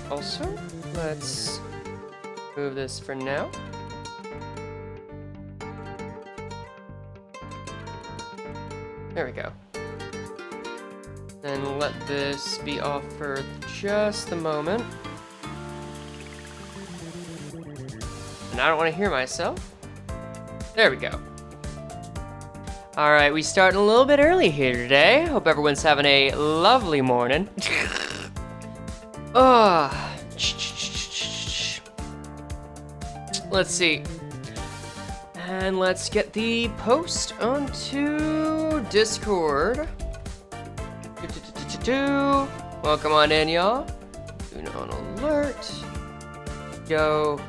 Also, let's move this for now. There we go. And let this be off for just a moment. And I don't want to hear myself. There we go. Alright, we starting a little bit early here today. Hope everyone's having a lovely morning. Let's see. And let's get the post onto Discord. Welcome on in, y'all. Do not alert. Go,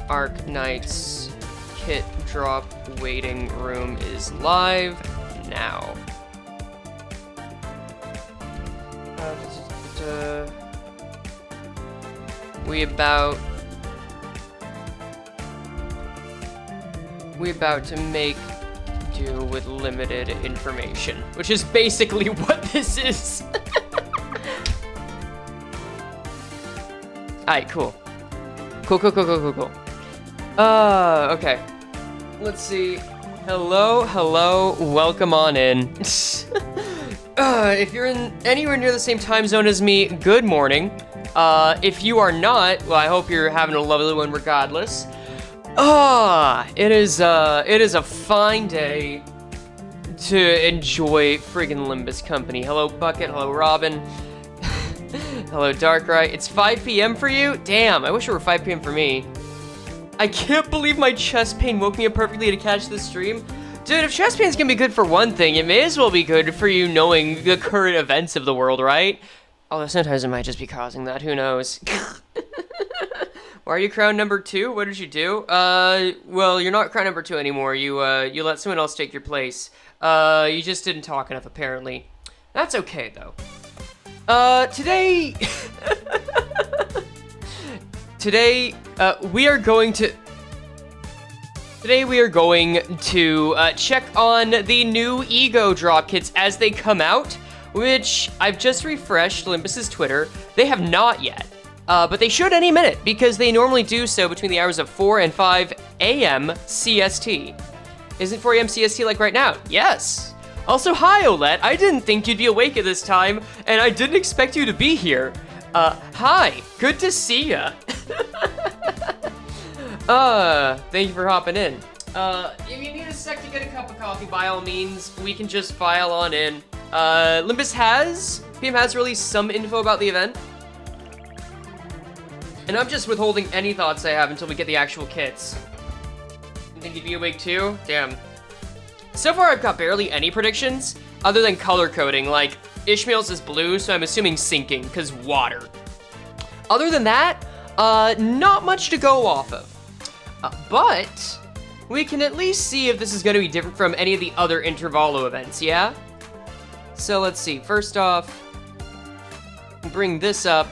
Arknights kit drop waiting room is live now. We about to make do with limited information, which is basically what this is. Alright, cool. Cool. Okay. Let's see. Hello, welcome on in. If you're in anywhere near the same time zone as me, good morning. If you are not, well, I hope you're having a lovely one regardless. It is a fine day to enjoy friggin' Limbus company. Hello, Bucket. Hello, Robin. Hello, Darkrai. It's 5 p.m. for you? Damn, I wish it were 5 p.m. for me. I can't believe my chest pain woke me up perfectly to catch this stream. Dude, if chest pain's gonna be good for one thing, it may as well be good for you knowing the current events of the world, right? Although sometimes it might just be causing that, who knows? Why are you crown number 2? What did you do? Well, you're not crown number 2 anymore. You let someone else take your place. You just didn't talk enough, apparently. That's okay, though. Today... Today, we are going to check on the new E.G.O drop kits as they come out, which I've just refreshed Limbus's Twitter. They have not yet. But they should any minute, because they normally do so between the hours of 4 and 5 a.m. CST. Isn't 4 a.m. CST like right now? Yes! Also, hi, Olette. I didn't think you'd be awake at this time, and I didn't expect you to be here. Hi. Good to see ya. Thank you for hopping in. If you need a sec to get a cup of coffee, by all means, we can just file on in. PM has released some info about the event. And I'm just withholding any thoughts I have until we get the actual kits. You think you'd be awake too? Damn. So far, I've got barely any predictions, other than color coding, like Ishmael's is blue, so I'm assuming sinking, because water. Other than that, not much to go off of. But we can at least see if this is going to be different from any of the other Intervalo events, yeah? So let's see. First off, bring this up.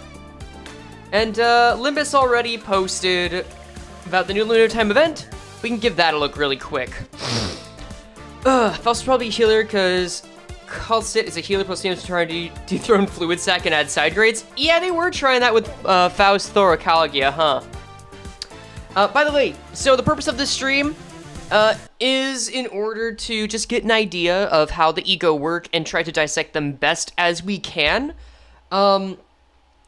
And Limbus already posted about the new Lunar Time event. We can give that a look really quick. Faust is probably a healer because Calcit is a healer plus teams trying to dethrone Fluid Sac and add side grades. Yeah, they were trying that with Faust, Thor, Calagia, huh? By the way, so the purpose of this stream is in order to just get an idea of how the E.G.O work and try to dissect them best as we can.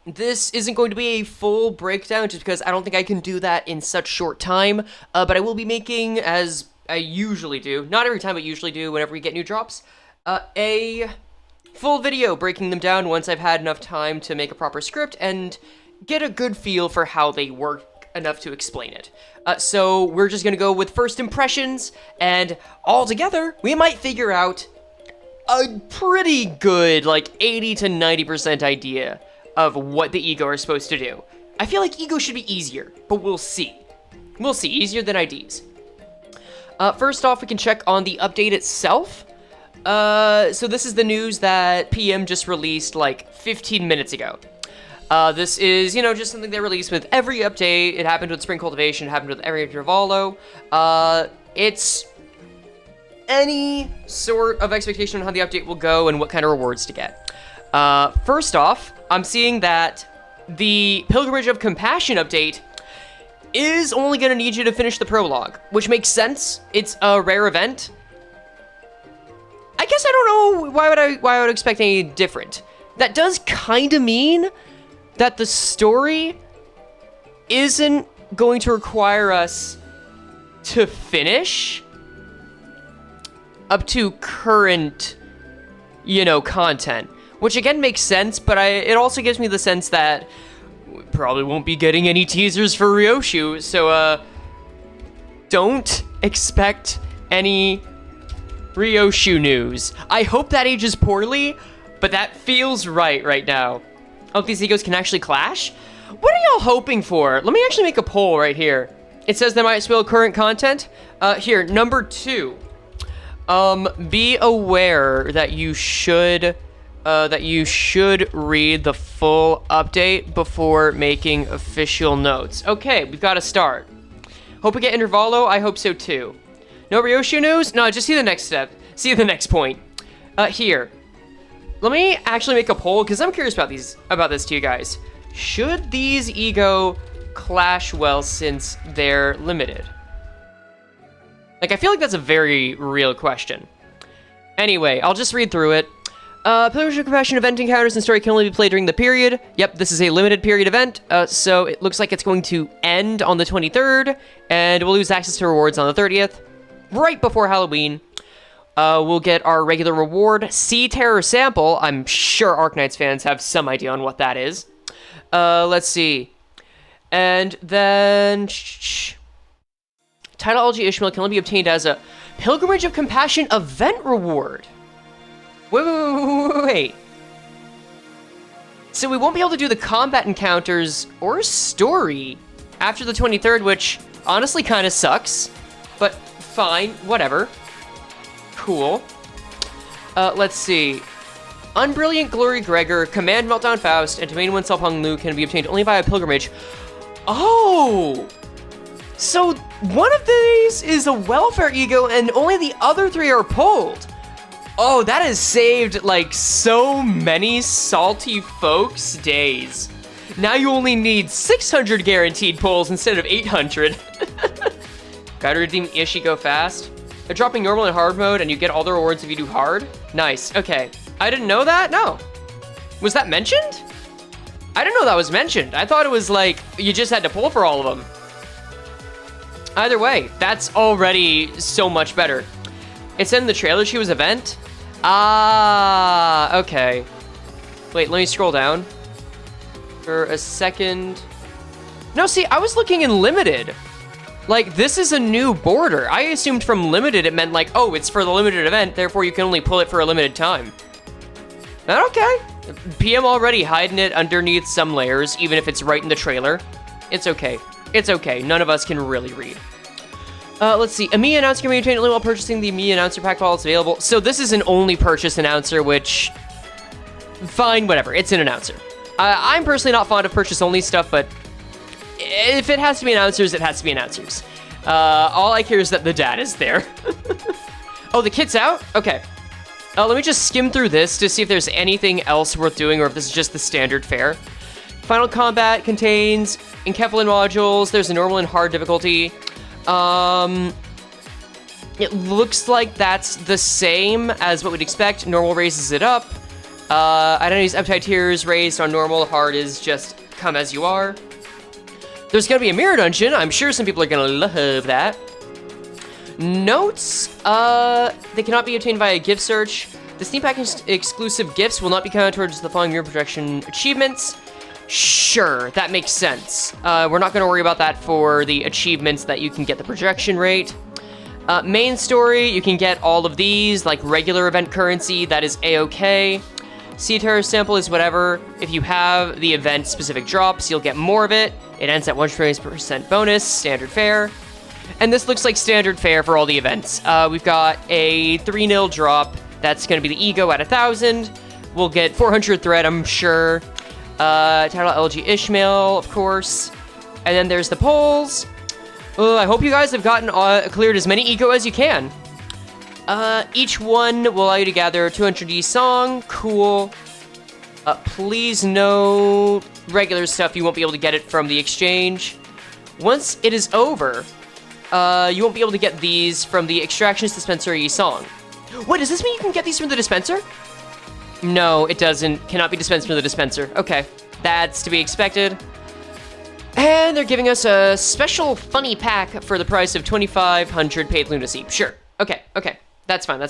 This isn't going to be a full breakdown just because I don't think I can do that in such short time, but I will be making, as I usually do, not every time but usually do whenever we get new drops, a full video breaking them down once I've had enough time to make a proper script and get a good feel for how they work enough to explain it. So we're just gonna go with first impressions, and all together we might figure out a pretty good, like 80 to 90% idea of what the E.G.O are supposed to do. I feel like E.G.O should be easier, but we'll see. We'll see, easier than IDs. First off, we can check on the update itself. So this is the news that PM just released like 15 minutes ago. This is, you know, just something they release with every update. It happened with Spring Cultivation, it happened with every Intervalo. It's any sort of expectation on how the update will go and what kind of rewards to get. First off, I'm seeing that the Pilgrimage of Compassion update is only going to need you to finish the prologue, which makes sense. It's a rare event. I guess I don't know why I would expect any different. That does kind of mean that the story isn't going to require us to finish up to current, content, which again makes sense, but it also gives me the sense that we probably won't be getting any teasers for Ryoshu, so don't expect any Ryoshu news. I hope that ages poorly, but that feels right now. I hope these egos can actually clash. What are y'all hoping for? Let me actually make a poll right here. It says they might spoil current content. Here, number 2. Be aware that you should read the full update before making official notes. Okay, we've got to start. Hope we get Intervalo. I hope so too. No Ryoshu news? No, just see the next step. See the next point. Here. Let me actually make a poll because I'm curious about this to you guys. Should these E.G.O clash well since they're limited? Like, I feel like that's a very real question. Anyway, I'll just read through it. Pilgrimage of Compassion event encounters and story can only be played during the period. Yep, this is a limited period event, so it looks like it's going to end on the 23rd, and we'll lose access to rewards on the 30th, right before Halloween. We'll get our regular reward, Sea Terror Sample. I'm sure Arknights fans have some idea on what that is. Let's see. And then... Title L.G. Ishmael can only be obtained as a Pilgrimage of Compassion event reward. Wait. So we won't be able to do the combat encounters or story after the 23rd, which honestly kind of sucks. But fine, whatever. Cool. Let's see. Unbrilliant Glory Gregor, Command Meltdown Faust, and Domain Winsell Hung Lu can be obtained only via pilgrimage. Oh! So one of these is a welfare E.G.O, and only the other 3 are pulled. Oh, that has saved, like, so many salty folks' days. Now you only need 600 guaranteed pulls instead of 800. Gotta redeem E.G.O fast. They're dropping normal and hard mode, and you get all the rewards if you do hard. Nice, okay. I didn't know that? No. Was that mentioned? I didn't know that was mentioned. I thought it was like, you just had to pull for all of them. Either way, that's already so much better. It's in the trailer she was event? Ah, okay. Wait, let me scroll down for a second. No, see, I was looking in limited. Like, this is a new border. I assumed from limited it meant like, oh, it's for the limited event, therefore you can only pull it for a limited time. Okay. PM already hiding it underneath some layers, even if it's right in the trailer. It's okay. It's okay. None of us can really read. Let's see. A me announcer can be obtained only while purchasing the me announcer pack while it's available. So this is an only purchase announcer, which... Fine, whatever. It's an announcer. I'm personally not fond of purchase only stuff, but if it has to be announcers, it has to be announcers. All I care is that the dad is there. Oh, the kit's out? Okay. Let me just skim through this to see if there's anything else worth doing or if this is just the standard fare. Final Combat contains Enkephalin modules. There's a normal and hard difficulty. It looks like that's the same as what we'd expect. Normal raises it up. Identity's appetite tiers raised on normal. Hard is just come as you are. There's gonna be a mirror dungeon. I'm sure some people are gonna love that. Notes, they cannot be obtained via gift search. The Steam Package exclusive gifts will not be counted towards the following mirror projection achievements. Sure, that makes sense. We're not gonna worry about that for the achievements that you can get the projection rate. Main story, you can get all of these, like regular event currency, that is A-OK. Sea Terror Sample is whatever. If you have the event-specific drops, you'll get more of it. It ends at 1% bonus, standard fare. And this looks like standard fare for all the events. We've got a 3-0 drop. That's going to be the E.G.O at 1,000. We'll get 400 thread, I'm sure. Title L.G. Ishmael, of course. And then there's the polls. I hope you guys have gotten cleared as many E.G.O as you can. Each one will allow you to gather 200 E song. Cool. Please no regular stuff. You won't be able to get it from the exchange. Once it is over, you won't be able to get these from the extractions dispenser Yi-Song. What, does this mean you can get these from the dispenser? No, it doesn't. Cannot be dispensed from the dispenser. Okay, that's to be expected. And they're giving us a special funny pack for the price of 2,500 paid lunacy. Sure. Okay. That's fine.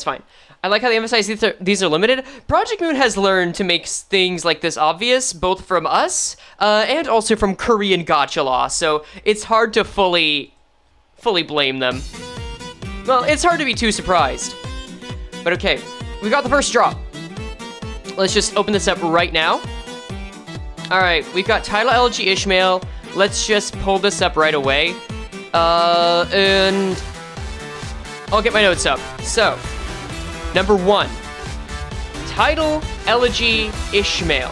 I like how they emphasize these are limited. Project Moon has learned to make things like this obvious, both from us and also from Korean gacha law, so it's hard to fully blame them. Well, it's hard to be too surprised. But okay, we got the first drop. Let's just open this up right now. All right, we've got title L.E.G.O Ishmael. Let's just pull this up right away. And I'll get my notes up. So, number 1, title L.E.G.O Ishmael.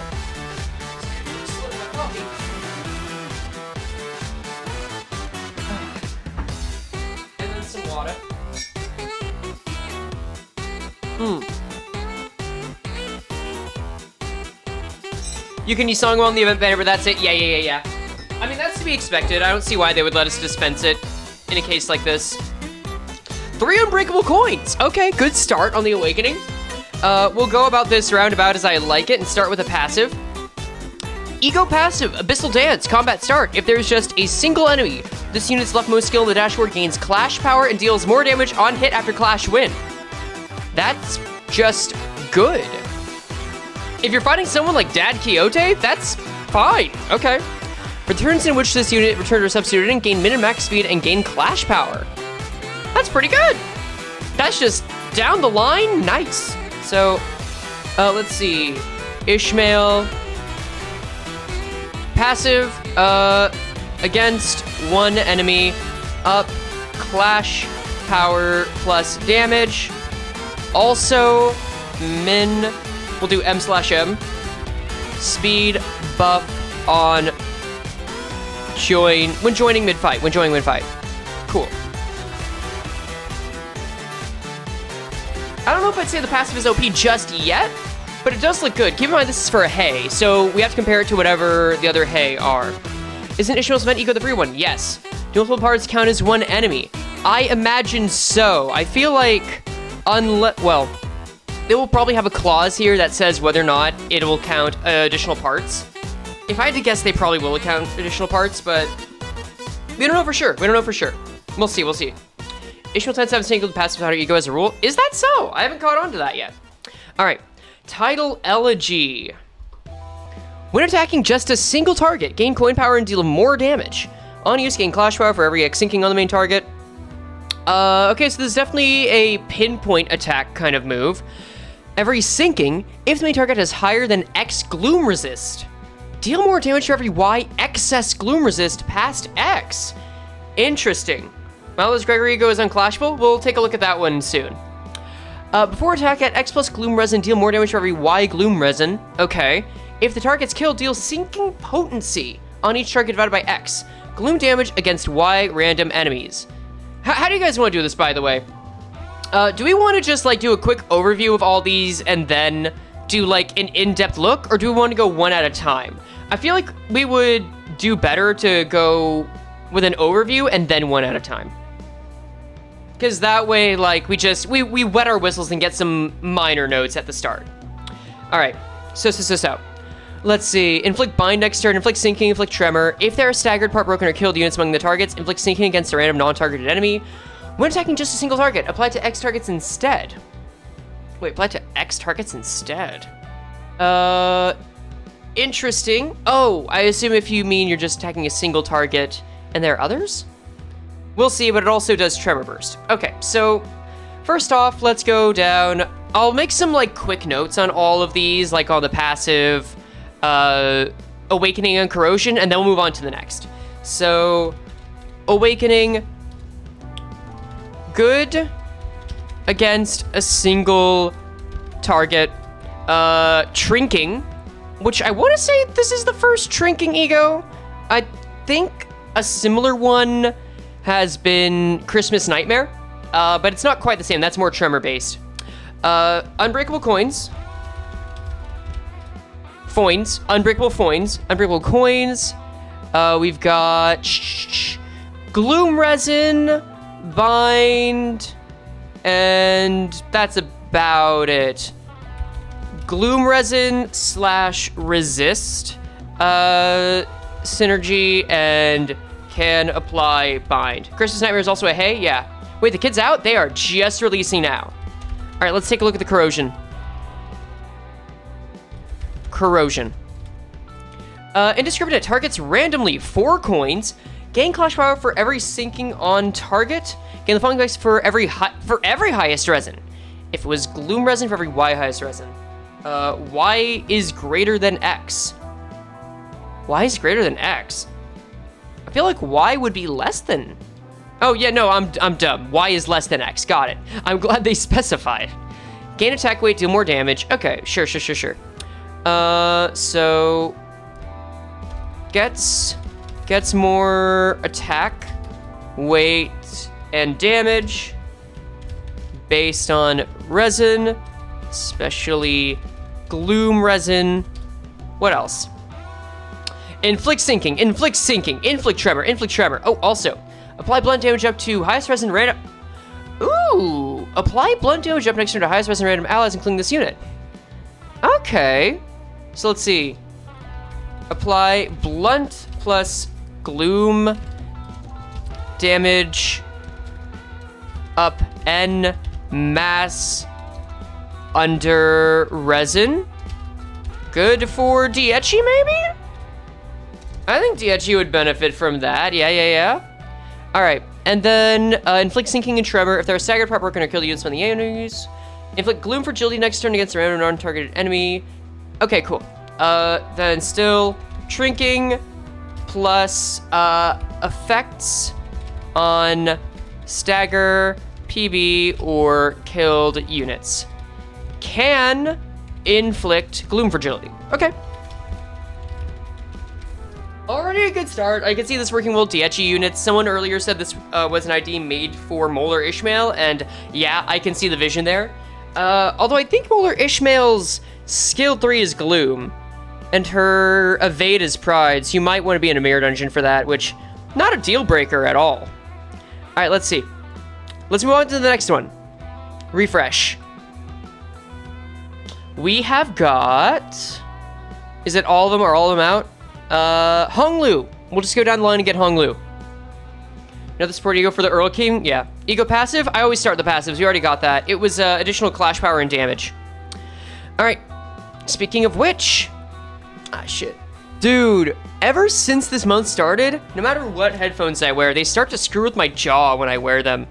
And then some water. You can Yi-Song on the event banner, but that's it. Yeah. I mean, that's to be expected. I don't see why they would let us dispense it in a case like this. 3 unbreakable coins. Okay, good start on the Awakening. We'll go about this roundabout as I like it and start with a passive. E.G.O passive, Abyssal Dance, combat start. If there's just a single enemy, this unit's leftmost skill in the dashboard gains clash power and deals more damage on hit after clash win. That's just good. If you're fighting someone like Dad Quixote, that's fine. Okay. For turns in which this unit returned or substituted and gain min and max speed and gain clash power. That's pretty good. That's just down the line. Nice. So, let's see. Ishmael. Passive. Against one enemy. Up. Clash power plus damage. Also, min. We'll do M/M. Speed buff on when joining mid-fight. Cool. I don't know if I'd say the passive is OP just yet, but it does look good. Keep in mind this is for a Hei, so we have to compare it to whatever the other Hei are. Isn't Ishmael's event E.G.O the free one? Yes. Do multiple parts count as one enemy? I imagine so. I feel like, well, they will probably have a clause here that says whether or not it will count additional parts. If I had to guess, they probably will count additional parts, but we don't know for sure. We'll see. Ishmael tends to have a single passive without E.G.O as a rule. Is that so? I haven't caught on to that yet. All right. Title L.E.G.O. When attacking just a single target, gain coin power and deal more damage. On use, gain clash power for every X sinking on the main target. Okay, so this is definitely a pinpoint attack kind of move. Every sinking, if the main target has higher than X gloom resist. Deal more damage for every Y excess gloom resist past X. Interesting. Well, as Gregor E.G.O is unclashable, we'll take a look at that one soon. Before attack at X plus gloom resin, deal more damage for every Y gloom resin. Okay. If the target's killed, deal sinking potency on each target divided by X. Gloom damage against Y random enemies. How do you guys want to do this, by the way? Do we want to just, like, do a quick overview of all these and then do, like, an in-depth look? Or do we want to go one at a time? I feel like we would do better to go with an overview and then one at a time. Because that way, like, we wet our whistles and get some minor notes at the start. All right, so. Let's see, inflict bind next turn, inflict sinking, inflict tremor. If there are staggered, part broken, or killed units among the targets, inflict sinking against a random non-targeted enemy. When attacking just a single target, apply to X targets instead. Wait, apply to X targets instead? Interesting. Oh, I assume if you mean you're just attacking a single target and there are others? We'll see, but it also does tremor burst. Okay, so first off, let's go down. I'll make some, like, quick notes on all of these, like on the passive, Awakening and Corrosion, and then we'll move on to the next. So, Awakening, good against a single target. Shrinking, which I want to say this is the first Shrinking E.G.O. I think a similar one has been Christmas Nightmare, but it's not quite the same. That's more tremor based. Unbreakable coins. foins, unbreakable foins, unbreakable coins. We've got gloom resin, bind, and that's about it. Gloom resin / resist, synergy, and can apply bind. Christmas Nightmare is also a hey, yeah. Wait, the kid's out? They are just releasing now. All right, let's take a look at the corrosion. Corrosion. Indiscriminate targets randomly 4 coins. Gain clash power for every sinking on target. Gain the following dice for every highest resin. If it was gloom resin for every Y highest resin. Y is greater than X. Y is greater than X. I feel like Y would be less than. Oh yeah, no, I'm dumb. Y is less than X. Got it. I'm glad they specified. Gain attack weight, deal more damage. Okay, sure. So gets more attack, weight, and damage based on resin, especially gloom resin. What else? Inflict sinking, inflict tremor. Oh, also, apply blunt damage up to highest resin random. Ooh, apply blunt damage up next turn to highest resin random allies, including this unit. Okay, so let's see. Apply blunt plus gloom damage up N mass under resin. Good for Dietchi, maybe? I think Dietchi would benefit from that. Yeah. All right, and then inflict sinking and tremor. If they're staggered, prop work, gonna kill the units on the enemies. Inflict gloom fragility next turn against a random non-targeted enemy. Okay, cool. Then still shrinking plus effects on stagger, PB, or killed units. Can inflict gloom fragility. Okay. Already a good start. I can see this working well. Dietchi units. Someone earlier said this was an ID made for Molar Ishmael, and yeah, I can see the vision there. Although I think Molar Ishmael's skill 3 is Gloom, and her evade is Pride, so you might want to be in a mirror dungeon for that, which, not a deal breaker at all. Alright, let's see. Let's move on to the next one. Refresh. We have got... Is it all of them or all of them out? Hong Lu. We'll just go down the line and get Hong Lu. Another support E.G.O for the Earl King? Yeah. E.G.O passive? I always start the passives. We already got that. It was additional clash power and damage. Alright. Speaking of which... Ah, shit. Dude, ever since this month started, no matter what headphones I wear, they start to screw with my jaw when I wear them.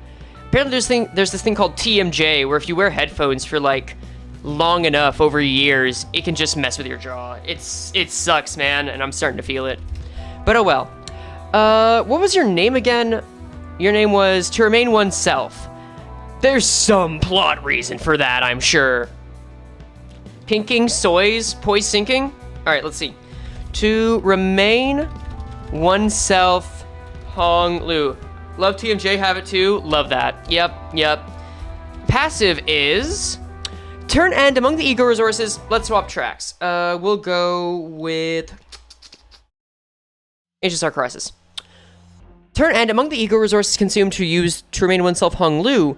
Apparently there's this thing called TMJ, where if you wear headphones for, like, long enough, over years, it can just mess with your jaw. It sucks, man, and I'm starting to feel it. But oh well. What was your name again? Your name was To Remain Oneself. There's some plot reason for that, I'm sure. Pinking, soys, poise sinking? Alright, let's see. To Remain Oneself, Hong Lu. Love TMJ, have it too. Love that. Yep. Passive is... Turn end among the E.G.O resources. Let's swap tracks. We'll go with... HSR Crisis. Turn end among the E.G.O resources consumed to use To Remain Oneself Hong Lu.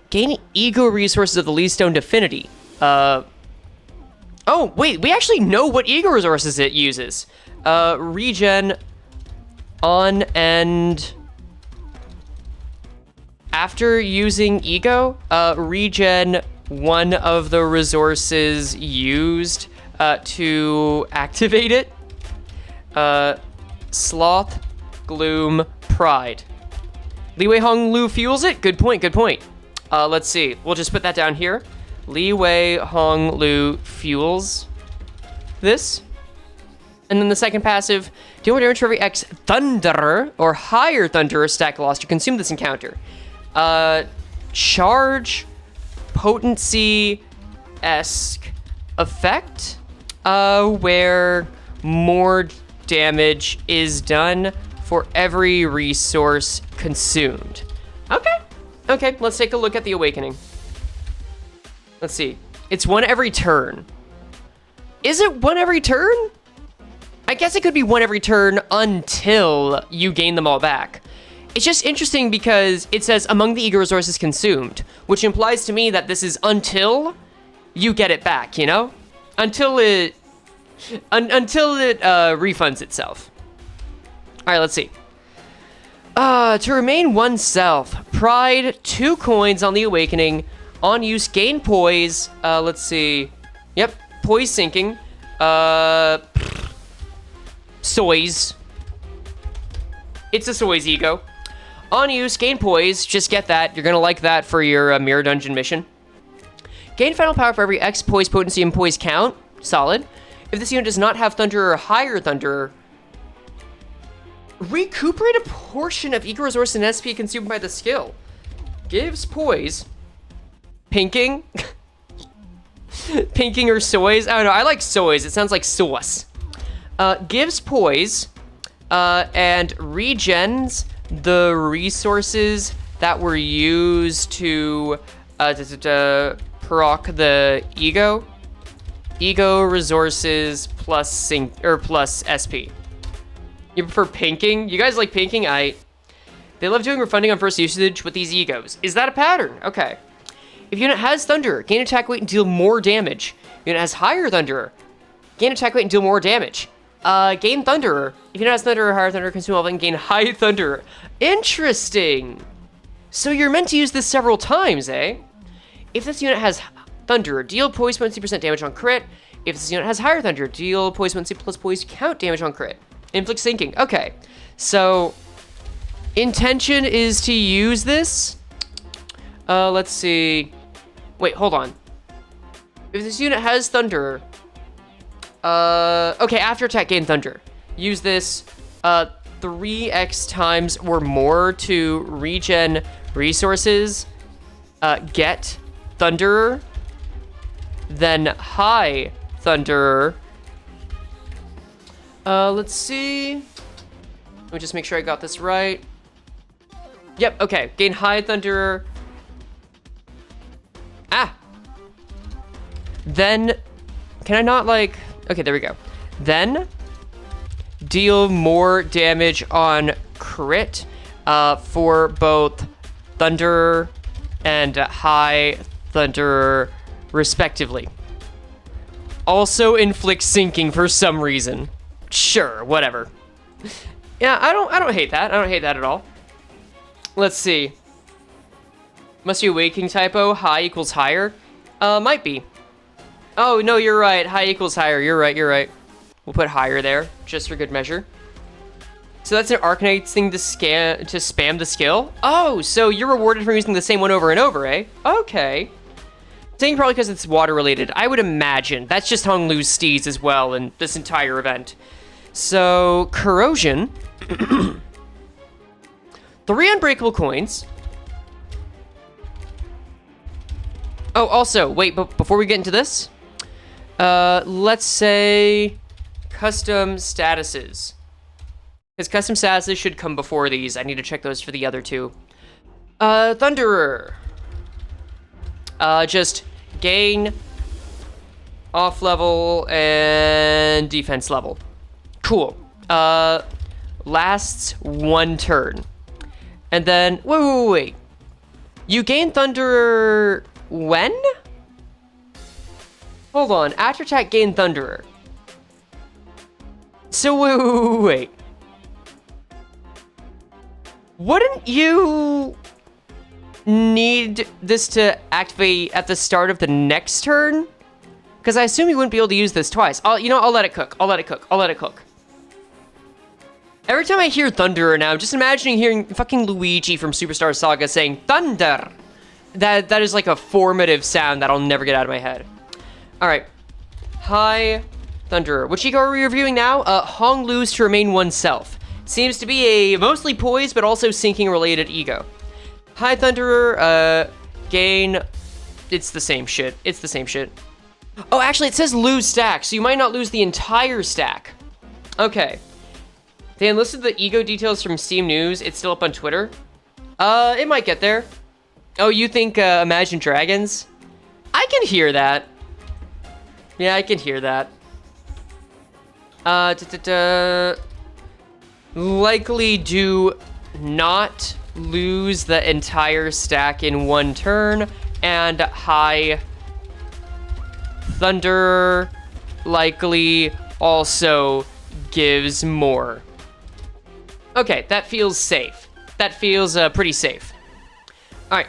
Gain E.G.O resources of the Lee Stone Affinity. Oh, wait, we actually know what E.G.O resources it uses. Regen on and... After using E.G.O, regen one of the resources used to activate it. Sloth, Gloom, Pride. Liwei Hong Lu fuels it? Good point. Let's see. We'll just put that down here. Liwei Hong Lu fuels this. And then the second passive, deal more damage for every X Thunder or higher Thunderer stack lost to consume this encounter. Charge potency-esque effect, where more damage is done for every resource consumed. Okay, let's take a look at the Awakening. Let's see. It's one every turn. Is it one every turn? I guess it could be one every turn until you gain them all back. It's just interesting because it says among the ego resources consumed, which implies to me that this is until you get it back, you know? Until it refunds itself. All right, let's see. To remain oneself, pride, 2 coins on the awakening, on use, gain poise. Let's see. Yep, poise sinking. Soys. It's a Soys ego. On use, gain poise. Just get that. You're gonna like that for your mirror dungeon mission. Gain final power for every X poise potency and poise count. Solid. If this unit does not have Thunderer or higher Thunderer, recuperate a portion of ego resource and SP consumed by the skill. Gives poise. Pinking. Pinking or soys. I don't know. I like soys. It sounds like sauce. Gives poise. And regens the resources that were used to proc the ego. Ego resources plus sync or plus SP. You prefer pinking? You guys like pinking? They love doing refunding on first usage with these egos. Is that a pattern? Okay. If unit has Thunderer, gain attack weight and deal more damage. Unit has higher Thunderer, gain attack weight and deal more damage. Gain Thunderer. If unit has Thunderer, higher Thunderer, consume all and gain high Thunderer. Interesting. So you're meant to use this several times, eh? If this unit has Thunderer, deal poise 20% damage on crit. If this unit has higher Thunderer, deal poise 20 plus poise count damage on crit. Inflict sinking. Okay. So intention is to use this. Let's see. Wait, hold on. If this unit has Thunderer, okay, after attack, gain Thunder. Use this 3x times or more to regen resources. Get Thunderer, then high Thunderer. Let's see. Let me just make sure I got this right. Yep, okay. Gain high Thunderer. Then, can I not like... Okay, there we go. Then, deal more damage on crit for both Thunderer and high Thunderer, respectively. Also inflict sinking for some reason. Sure, whatever. Yeah, I don't hate that. I don't hate that at all. Let's see. Must be a waking typo. High equals higher. Might be. Oh, no, you're right. High equals higher. You're right, you're right. We'll put higher there, just for good measure. So that's an Arknights thing to spam the skill? Oh, so you're rewarded for using the same one over and over, eh? Okay. Saying probably because it's water-related. I would imagine. That's just Hung Lu's steeds as well in this entire event. So, corrosion. 3 unbreakable coins. Oh, also, wait, but before we get into this, let's say custom statuses. Because custom statuses should come before these. I need to check those for the other two. Thunderer. Just gain off level and defense level. Cool. Lasts 1 turn. And then, wait. You gain Thunderer when? Hold on, after attack gain Thunderer. So wait. Wouldn't you need this to activate at the start of the next turn? Because I assume you wouldn't be able to use this twice. I'll let it cook. I'll let it cook. Every time I hear Thunderer now, I'm just imagining hearing fucking Luigi from Superstar Saga saying Thunder. That is like a formative sound that I'll never get out of my head. All right. High Thunderer. Which E.G.O are we reviewing now? Hong Lu's to remain oneself. Seems to be a mostly poise, but also sinking related E.G.O. High Thunderer, gain... It's the same shit. Oh, actually, it says lose stack, so you might not lose the entire stack. Okay. They enlisted the E.G.O details from Steam News. It's still up on Twitter. It might get there. Oh, you think Imagine Dragons? I can hear that. Yeah, I can hear that. Likely do not lose the entire stack in one turn, and high thunder likely also gives more. Okay, that feels safe. That feels pretty safe. All right,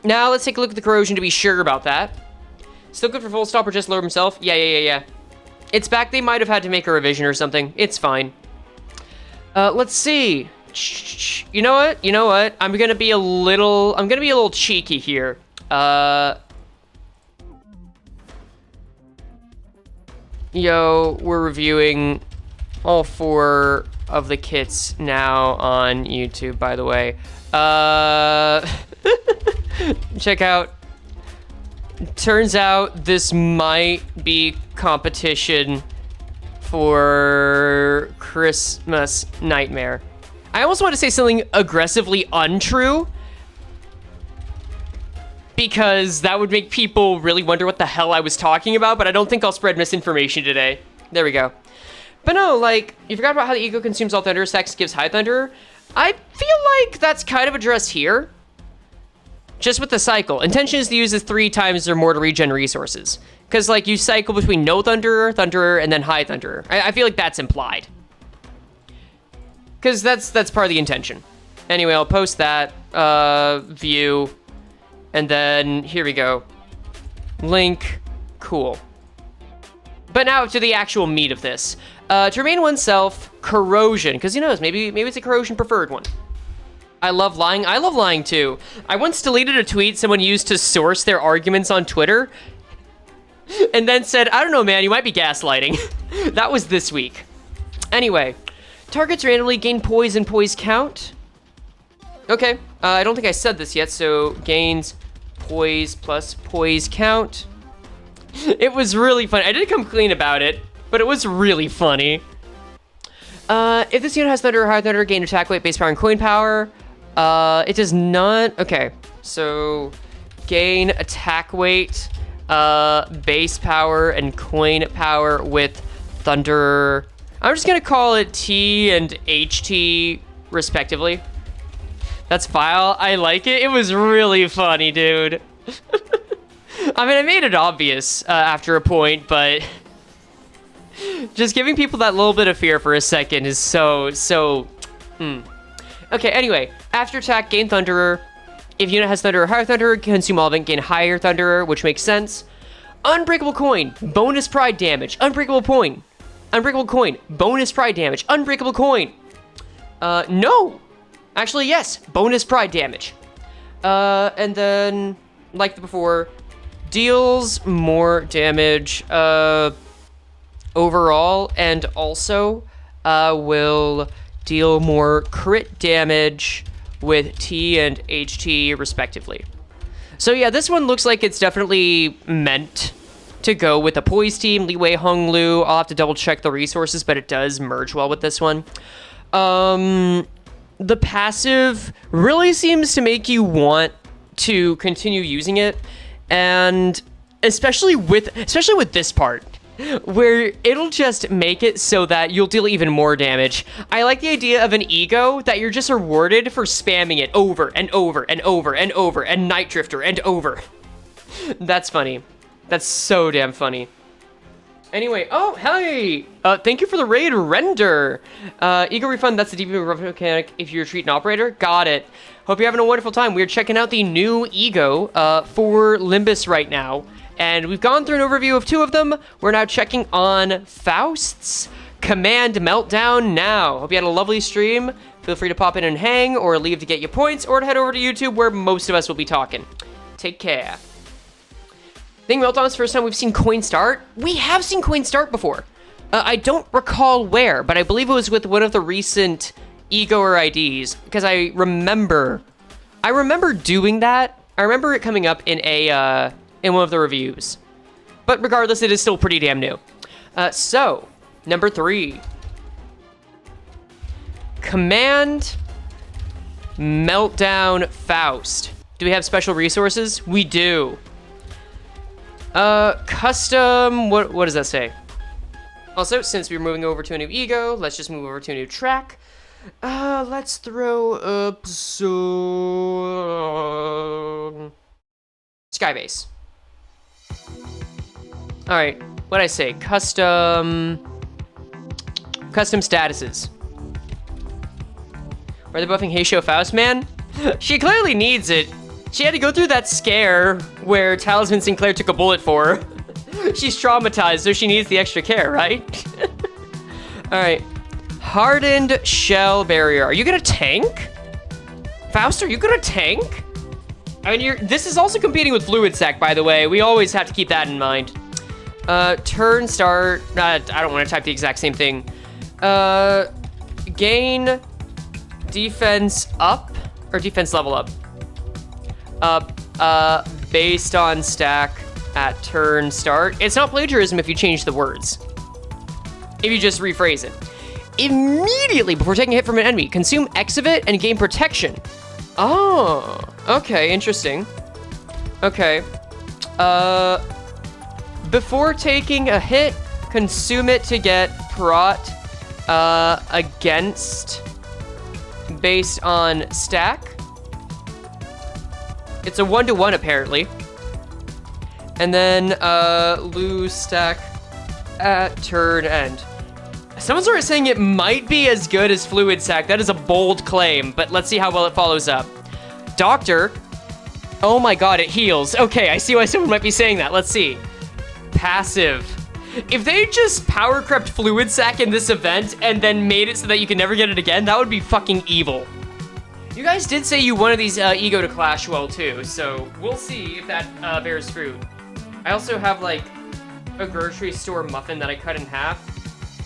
now let's take a look at the corrosion to be sure about that. Still good for full stop or just lower himself? Yeah. It's back. They might have had to make a revision or something. It's fine. Let's see. You know what? I'm gonna be a little cheeky here. Yo, we're reviewing all 4 of the kits now on YouTube, by the way. Check out. Turns out this might be competition for Christmas Nightmare. I almost want to say something aggressively untrue, because that would make people really wonder what the hell I was talking about, but I don't think I'll spread misinformation today. There we go. But no, like, you forgot about how the E.G.O consumes all thunder, stacks gives high thunder. I feel like that's kind of addressed here. Just with the cycle. Intention is to use this 3 times or more to regen resources. Because, like, you cycle between no thunderer, thunderer, and then high thunderer. I feel like that's implied. Because that's part of the intention. Anyway, I'll post that view, and then here we go. Link, cool. But now to the actual meat of this. To remain oneself, corrosion, because who knows, maybe it's a corrosion preferred one. I love lying. I love lying too. I once deleted a tweet someone used to source their arguments on Twitter, and then said, I don't know, man, you might be gaslighting. That was this week. Anyway. Targets randomly gain poise and poise count. Okay, I don't think I said this yet, so gains poise plus poise count. It was really funny. I didn't come clean about it, but it was really funny. If this unit has thunder or high thunder, gain attack weight, base power, and coin power. It does not. Okay, so gain attack weight, base power, and coin power with thunder. I'm just gonna call it T and HT respectively. That's vile. I like it. It was really funny, dude. I mean, I made it obvious after a point, but just giving people that little bit of fear for a second is so. Okay, anyway, after attack, gain Thunderer. If unit has Thunder or higher Thunderer, consume all event, gain higher Thunderer, which makes sense. Unbreakable Coin, bonus pride damage. Unbreakable Coin. Unbreakable Coin, bonus pride damage. Unbreakable Coin. No. Actually, yes, bonus pride damage. And then, like before, deals more damage overall, and also will deal more crit damage with T and HT respectively. So yeah, this one looks like it's definitely meant to go with the Poise team, Liwei Hung Lu. I'll have to double check the resources, but it does merge well with this one. The passive really seems to make you want to continue using it, and especially with this part, where it'll just make it so that you'll deal even more damage. I like the idea of an E.G.O that you're just rewarded for spamming it over and over and over and over, and Night Drifter and over. That's funny. That's so damn funny. Anyway, oh, hey! Thank you for the raid, Render! E.G.O refund, that's the DP mechanic if you retreat an operator. Got it. Hope you're having a wonderful time. We're checking out the new E.G.O for Limbus right now. And we've gone through an overview of 2 of them. We're now checking on Faust's Command Meltdown now. Hope you had a lovely stream. Feel free to pop in and hang, or leave to get your points, or to head over to YouTube where most of us will be talking. Take care. I think Meltdown is the first time we've seen Coin start. We have seen Coin start before. I don't recall where, but I believe it was with one of the recent E.G.O or IDs, because I remember doing that. I remember it coming up in in one of the reviews. But regardless, it is still pretty damn new. So, number 3. Command Meltdown Faust. Do we have special resources? We do. Custom, what does that say? Also, since we're moving over to a new E.G.O, let's just move over to a new track. Let's throw up some Skybase. All right, what'd I say? Custom statuses. Are they buffing Hey Show Faust, man? She clearly needs it. She had to go through that scare where Talisman Sinclair took a bullet for her. She's traumatized, so she needs the extra care, right? All right. Hardened shell barrier. Are you gonna tank? Faust, are you gonna tank? I mean, this is also competing with Fluid Sac, by the way. We always have to keep that in mind. Turn start. I don't want to type the exact same thing. Gain defense up or defense level up. Based on stack at turn start. It's not plagiarism if you change the words. If you just rephrase it. Immediately before taking a hit from an enemy, consume X of it and gain protection. Oh, okay, interesting. Okay. Before taking a hit, consume it to get prot against based on stack. It's a 1-to-1 apparently. And then lose stack at turn end. Someone's already saying it might be as good as Fluid Sac. That is a bold claim, but let's see how well it follows up. Doctor. Oh my god, it heals. Okay, I see why someone might be saying that. Let's see. Passive. If they just power crept Fluid Sac in this event and then made it so that you can never get it again, that would be fucking evil. You guys did say you wanted these E.G.O to clash well too, so we'll see if that bears fruit. I also have like a grocery store muffin that I cut in half.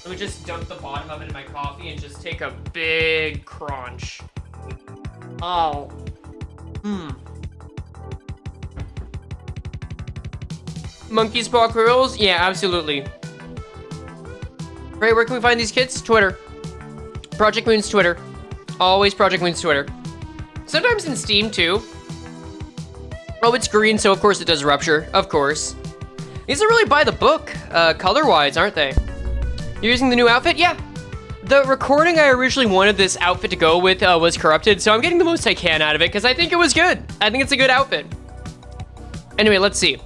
Let me just dunk the bottom of it in my coffee and just take a big crunch. Oh. Monkey's Paw Quills? Yeah, absolutely. Right, where can we find these kids? Twitter. Project Moon's Twitter. Always Project Moon's Twitter. Sometimes in Steam, too. Oh, it's green, so of course it does Rupture. Of course. These are really by the book, color-wise, aren't they? You're using the new outfit? Yeah. The recording I originally wanted this outfit to go with was corrupted, so I'm getting the most I can out of it, because I think it was good. I think it's a good outfit. Anyway, let's see.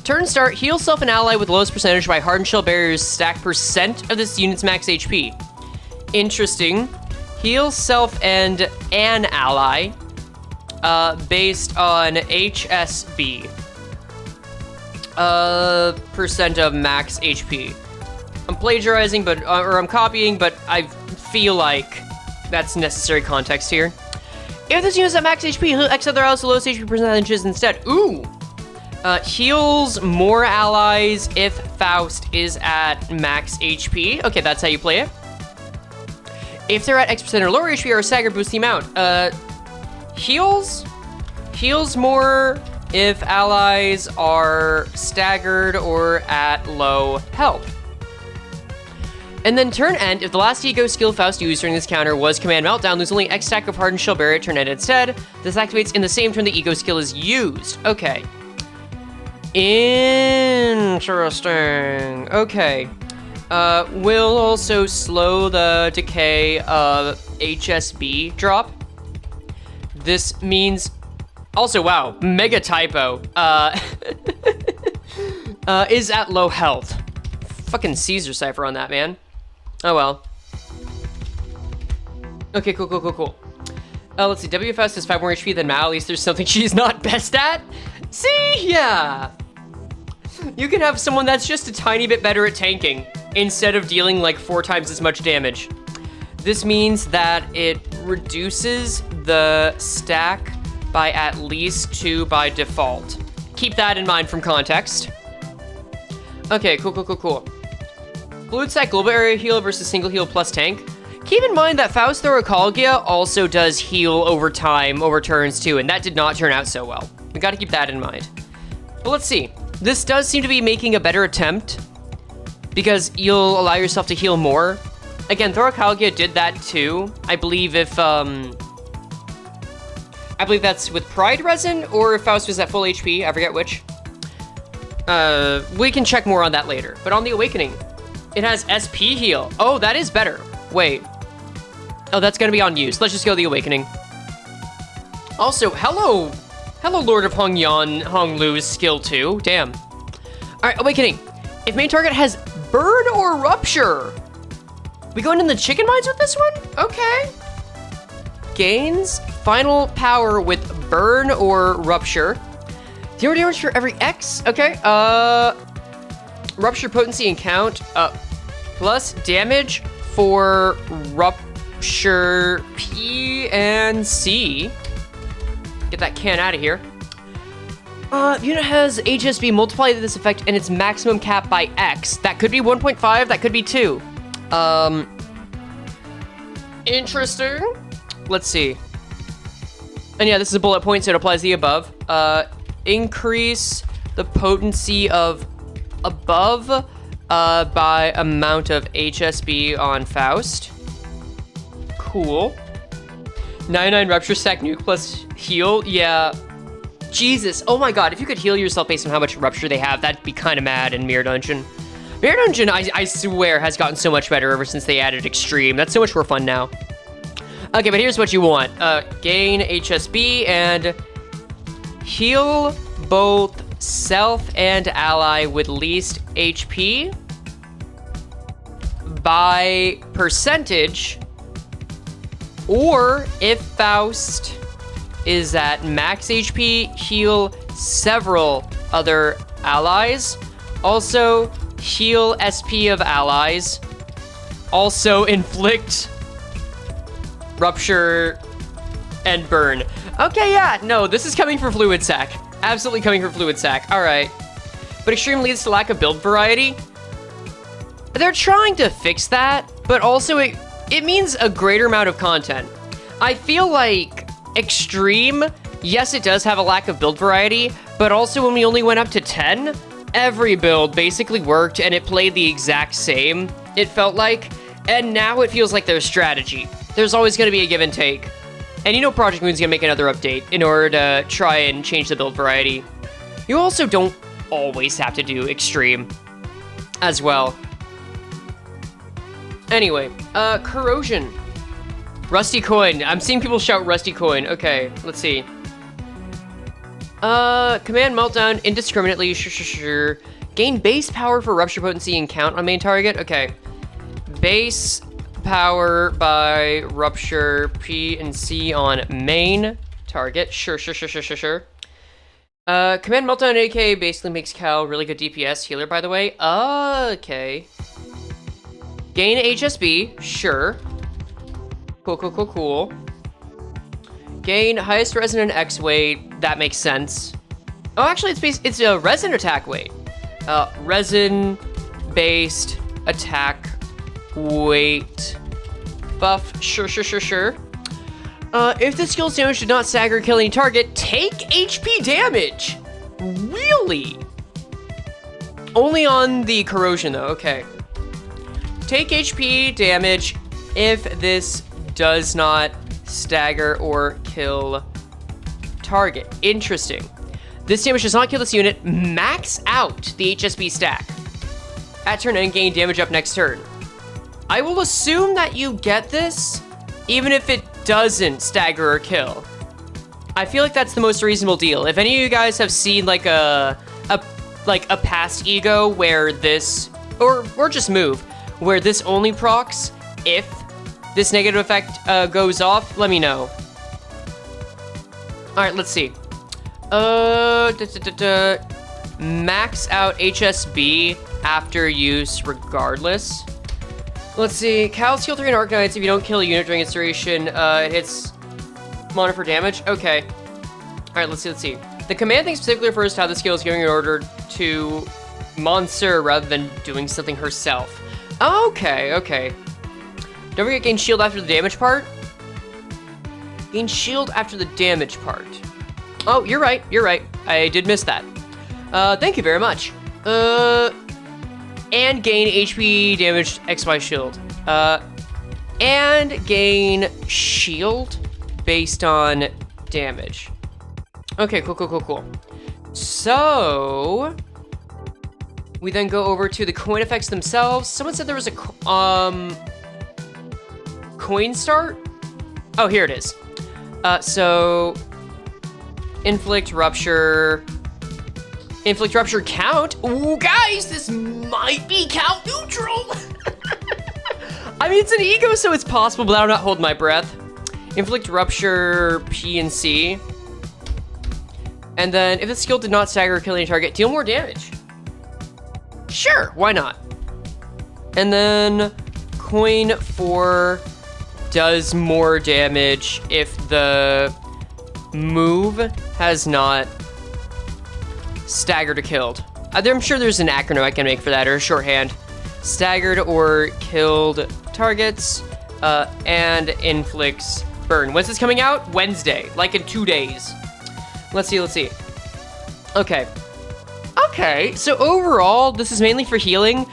Turn start, heal self and ally with lowest percentage by hardened shell barriers stack % of this unit's max HP. Interesting. Heal self and an ally based on HSB. Percent of max HP. I'm plagiarizing, but or I'm copying, but I feel like that's necessary context here. If this unit's at max HP, he'll X other allies to lowest HP percentages instead. Ooh! Heals more allies if Faust is at max HP. Okay, that's how you play it. If they're at X% or lower HP or stagger, boost the amount. Heals more if allies are staggered or at low health. And then turn end, if the last E.G.O skill Faust used during this counter was Command Meltdown, lose only X stack of Hardened Shell Barrier at turn end instead. This activates in the same turn the E.G.O skill is used. Okay. Interesting. Okay. Will also slow the decay of HSB drop. This means... Also, wow, mega typo. Is at low health. Fucking Caesar cipher on that, man. Oh well. Okay, cool. Let's see, WFS has 5 more HP than Mal. At least there's something she's not best at. See? Yeah. You can have someone that's just a tiny bit better at tanking instead of dealing like 4 times as much damage. This means that it reduces the stack by at least 2 by default. Keep that in mind from context. Okay, cool. Fluid Sac global area heal versus single heal plus tank. Keep in mind that Faust E.G.O also does heal over time, over turns too, and that did not turn out so well. We gotta keep that in mind. But let's see. This does seem to be making a better attempt because you'll allow yourself to heal more. Again, E.G.O did that too. I believe I believe that's with Pride Resin or if Faust was at full HP, I forget which. We can check more on that later. But on the Awakening, it has SP heal. Oh, that is better. Wait. Oh, that's gonna be on use. Let's just go the Awakening. Also, hello, Lord of Hong Lu's skill 2. Damn. All right, Awakening. If main target has burn or rupture. We going in the chicken mines with this one? Okay. Gains final power with burn or rupture. 0 damage for every X. Okay. Rupture potency and count. Plus damage for rupture P and C. Get that can out of here. Unit has HSB, multiply this effect and its maximum cap by X. That could be 1.5, that could be 2. Interesting. Let's see. And yeah, this is a bullet point, so it applies the above. Increase the potency of above by amount of HSB on Faust. Cool. 99 rupture stack nuke plus heal. Yeah. Jesus. Oh my god, if you could heal yourself based on how much rupture they have, that'd be kind of mad in Mirror Dungeon. Mirror Dungeon, I swear, has gotten so much better ever since they added Extreme. That's so much more fun now. Okay, but here's what you want. Gain HSB and heal both self and ally with least HP by percentage, or if Faust is at max HP, heal several other allies. Also, heal SP of allies. Also, inflict rupture and burn. Okay, yeah, no, this is coming for Fluid Sack. Absolutely coming for Fluid Sack. All right. But extreme leads to lack of build variety. They're trying to fix that, but also it means a greater amount of content. I feel like Extreme, yes, it does have a lack of build variety, but also when we only went up to 10, every build basically worked and it played the exact same, it felt like, and now it feels like there's strategy. There's always going to be a give and take. And you know Project Moon's going to make another update in order to try and change the build variety. You also don't always have to do Extreme as well. Anyway, Corrosion. Rusty Coin. I'm seeing people shout Rusty Coin. Okay, let's see. Command Meltdown indiscriminately. Sure. Gain base power for rupture potency and count on main target. Okay. Base power by rupture P and C on main target. Sure. Command Meltdown AK basically makes Cal really good DPS healer, by the way. Okay. Gain HSB. Sure. Cool. Gain highest resin and X weight. That makes sense. Oh, actually, it's a resin attack weight. Resin-based attack weight buff. Sure. If the skill's damage did not stagger or kill any target, take HP damage. Really? Only on the corrosion, though. Okay. Take HP damage if this does not stagger or kill target. Interesting. This damage does not kill this unit. Max out the HSB stack. At turn end, gain damage up next turn. I will assume that you get this, even if it doesn't stagger or kill. I feel like that's the most reasonable deal. If any of you guys have seen like a past E.G.O where this, or just move, where this only procs if this negative effect goes off, let me know. All right, let's see. Max out HSB after use regardless. Let's see. Cal's heal 3 and Arknights. If you don't kill a unit during its duration, it hits mana for damage. Okay. All right, let's see. The command thing specifically refers to how the skill is giving an order to Monsieur rather than doing something herself. Okay. Don't forget gain shield after the damage part. Gain shield after the damage part. Oh, you're right. I did miss that. Thank you very much. And gain HP damage XY shield. And gain shield based on damage. Okay, cool. So, We then go over to the coin effects themselves. Someone said there was a coin start. Oh, here it is. So inflict rupture count. Ooh, guys, this might be count neutral. I mean, it's an ego, so it's possible, but I'll not hold my breath. Inflict rupture P and C. And then if the skill did not stagger or kill any target, deal more damage. Sure, why not? And then coin 4 does more damage if the move has not staggered or killed. I'm sure there's an acronym I can make for that, or a shorthand. Staggered or killed targets, and inflicts burn. When's this coming out? Wednesday, like in 2 days. Let's see. Okay, so overall, this is mainly for healing.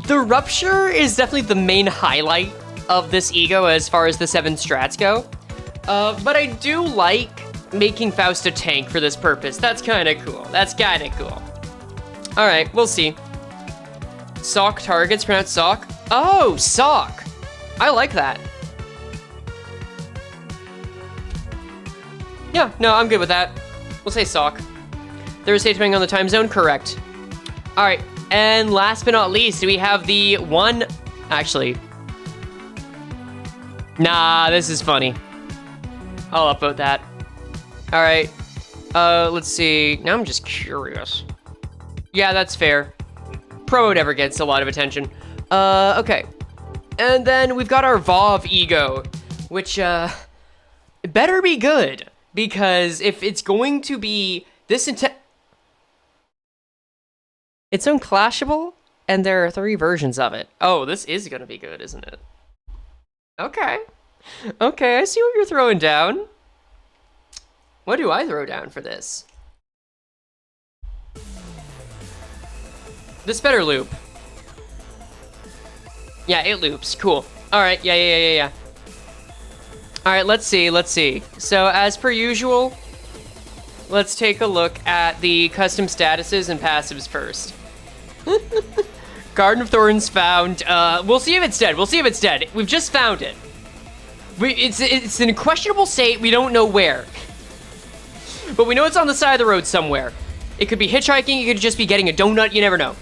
The rupture is definitely the main highlight of this ego as far as the 7 strats go. But I do like making Faust a tank for this purpose. That's kind of cool. All right, we'll see. Sock targets, pronounced sock. Oh, sock. I like that. Yeah, no, I'm good with that. We'll say sock. Thursday, depending on the time zone, correct. All right, and last but not least, we have the one, actually. Nah, this is funny. I'll upvote that. All right, let's see. Now I'm just curious. Yeah, that's fair. Promo never gets a lot of attention. Okay. And then we've got our Faust E.G.O, which, better be good. Because if it's going to be this it's unclashable, and there are 3 versions of it. Oh, this is gonna be good, isn't it? Okay. Okay, I see what you're throwing down. What do I throw down for this? This better loop. Yeah, it loops. Cool. Alright, yeah. Alright, let's see. So, as per usual, let's take a look at the custom statuses and passives first. Garden of Thorns found. We'll see if it's dead. We've just found it. It's in a questionable state. We don't know where. But we know it's on the side of the road somewhere. It could be hitchhiking. It could just be getting a donut. You never know.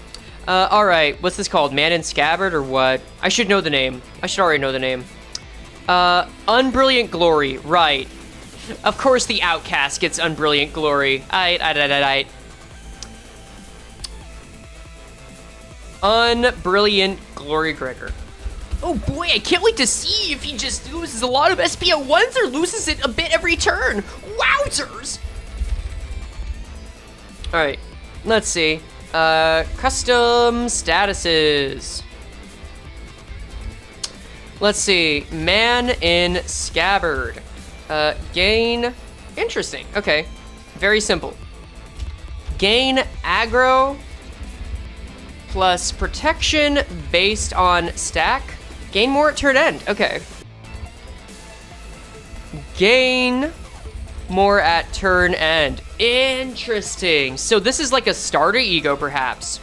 Alright, what's this called? Man in Scabbard or what? I should know the name. I should already know the name. Unbrilliant Glory. Right. Of course the Outcast gets Unbrilliant Glory. Aight. Unbrilliant Glory Gregor. Oh boy, I can't wait to see if he just loses a lot of SP at once or loses it a bit every turn. Wowzers! Alright, let's see. Custom statuses. Let's see. Man in Scabbard. Gain. Interesting. Okay. Very simple. Gain aggro plus protection based on stack. Gain more at turn end. Okay. Gain more at turn end. Interesting. So this is like a starter ego, perhaps.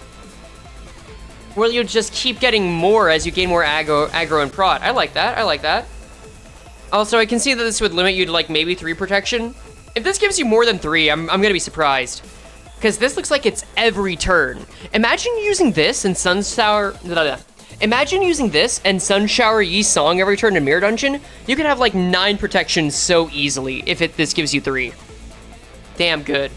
Where you'll just keep getting more as you gain more aggro and prod. I like that. Also, I can see that this would limit you to like maybe 3 protection. If this gives you more than 3, I'm gonna be surprised. Because this looks like it's every turn. Imagine using this and Sun Shower Yi Song every turn in Mirror Dungeon. You could have like 9 protections so easily if this gives you 3. Damn good.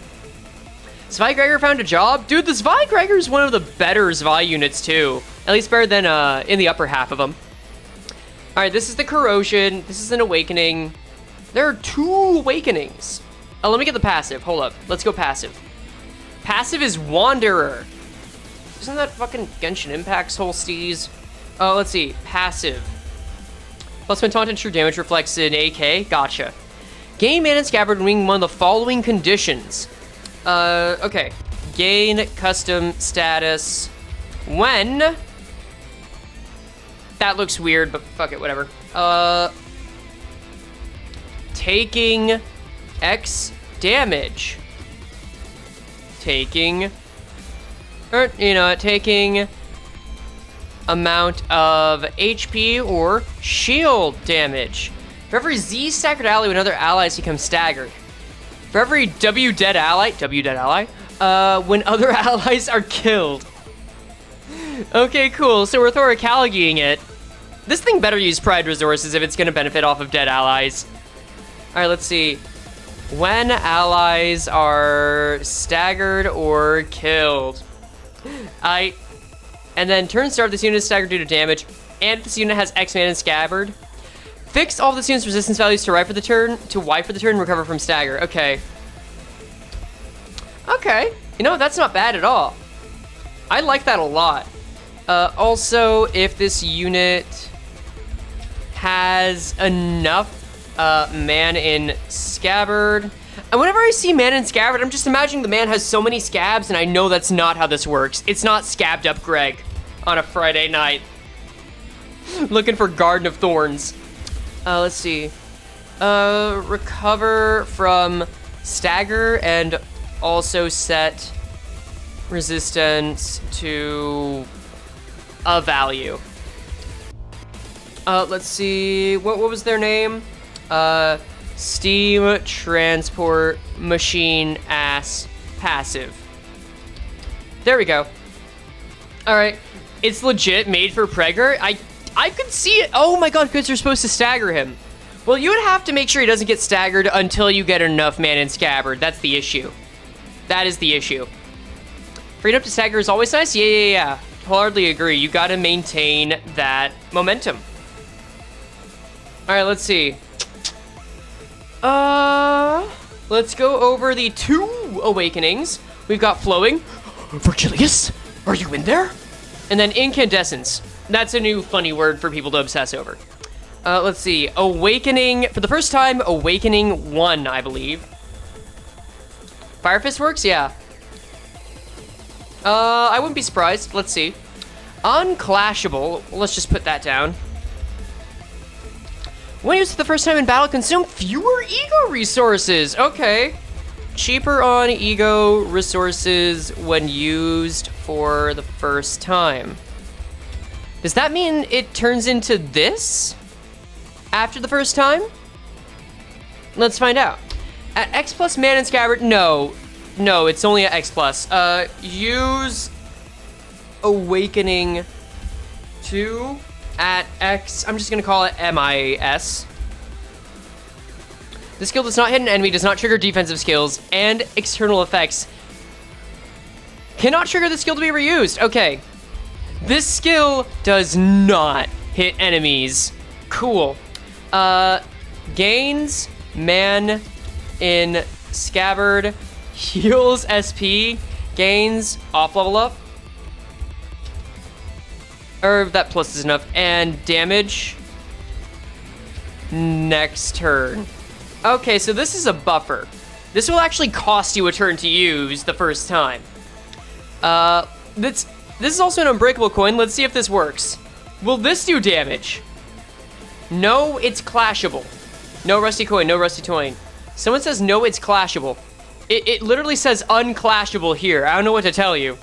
Zwei Gregor found a job? Dude, the Zwei Gregor is one of the better Zwei units too. At least better than in the upper half of them. Alright, this is the Corrosion. This is an Awakening. There are 2 Awakenings. Oh, let me get the passive. Hold up. Let's go passive. Passive is Wanderer. Isn't that fucking Genshin Impact's whole steez? Oh, let's see. Passive. Plus when taunted, true damage reflects in AK. Gotcha. Gain Man in Scabbard when one of the following conditions. Okay. Gain custom status when... That looks weird, but fuck it, whatever. Taking X damage. Taking Or, you know, taking amount of HP or shield damage. For every Z staggered ally when other allies become staggered. For every W dead ally, when other allies are killed. Okay, cool. So we're Thoracalaging it. This thing better use Pride resources if it's going to benefit off of dead allies. All right, let's see. When allies are staggered or killed. And then turn start, this unit is staggered due to damage, and if this unit has X mana and Scabbard. Fix all this unit's resistance values to Y for the turn, and recover from stagger. Okay. Okay. You know, that's not bad at all. I like that a lot. Also, if this unit has enough man in Scabbard. And whenever I see man in Scabbard, I'm just imagining the man has so many scabs, and I know that's not how this works. It's not scabbed up Greg on a Friday night. Looking for Garden of Thorns. Let's see. Recover from stagger and also set resistance to a value. Let's see. What was their name? Steam Transport Machine Ass Passive. There we go. All right. It's legit made for Pregger. I could see it. Oh my god, because you're supposed to stagger him. Well, you would have to make sure he doesn't get staggered until you get enough man in Scabbard. That's the issue. That is the issue. Freedom to stagger is always nice. Yeah. Hardly agree. You got to maintain that momentum. All right, let's see. Let's go over the 2 awakenings. We've got Flowing. Virgilius, are you in there? And then Incandescence. That's a new funny word for people to obsess over. Let's see. Awakening, for the first time, Awakening 1, I believe. Fire Fist works? Yeah. I wouldn't be surprised. Let's see. Unclashable. Let's just put that down. When used for the first time in battle, consume fewer ego resources. Okay. Cheaper on ego resources when used for the first time. Does that mean it turns into this after the first time? Let's find out. At X plus man and scabbard, no, it's only at X plus. Use Awakening 2 at X, I'm just gonna call it MIS. This skill does not hit an enemy, does not trigger defensive skills, and external effects. Cannot trigger the skill to be reused. Okay. This skill does not hit enemies. Cool. Gains man in Scabbard, heals SP, gains off level up. Or that plus is enough. And damage next turn. Okay, so this is a buffer. This will actually cost you a turn to use the first time. This is also an unbreakable coin. Let's see if this works. Will this do damage? No, it's clashable. No rusty coin, no rusty coin. Someone says no, it's clashable. It literally says unclashable here. I don't know what to tell you.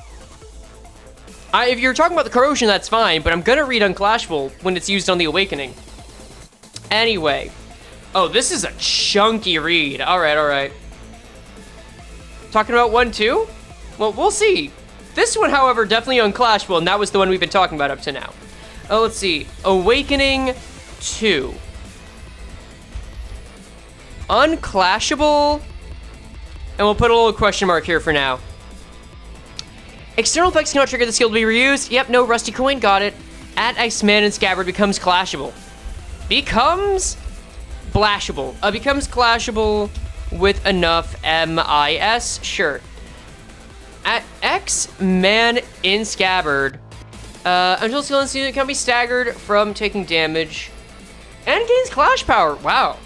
If you're talking about the corrosion, that's fine, but I'm gonna read unclashable when it's used on the awakening. Anyway. Oh, this is a chunky read. All right. Talking about 1, 2? Well, we'll see. This one, however, definitely unclashable, and that was the one we've been talking about up to now. Oh, let's see. Awakening 2. Unclashable. And we'll put a little question mark here for now. External effects cannot trigger the skill to be reused. Yep, no rusty coin, got it. At X man and scabbard becomes clashable. Becomes blashable. Becomes clashable with enough MIS, sure. At X man in scabbard, until skill and unit can be staggered from taking damage and gains clash power. Wow.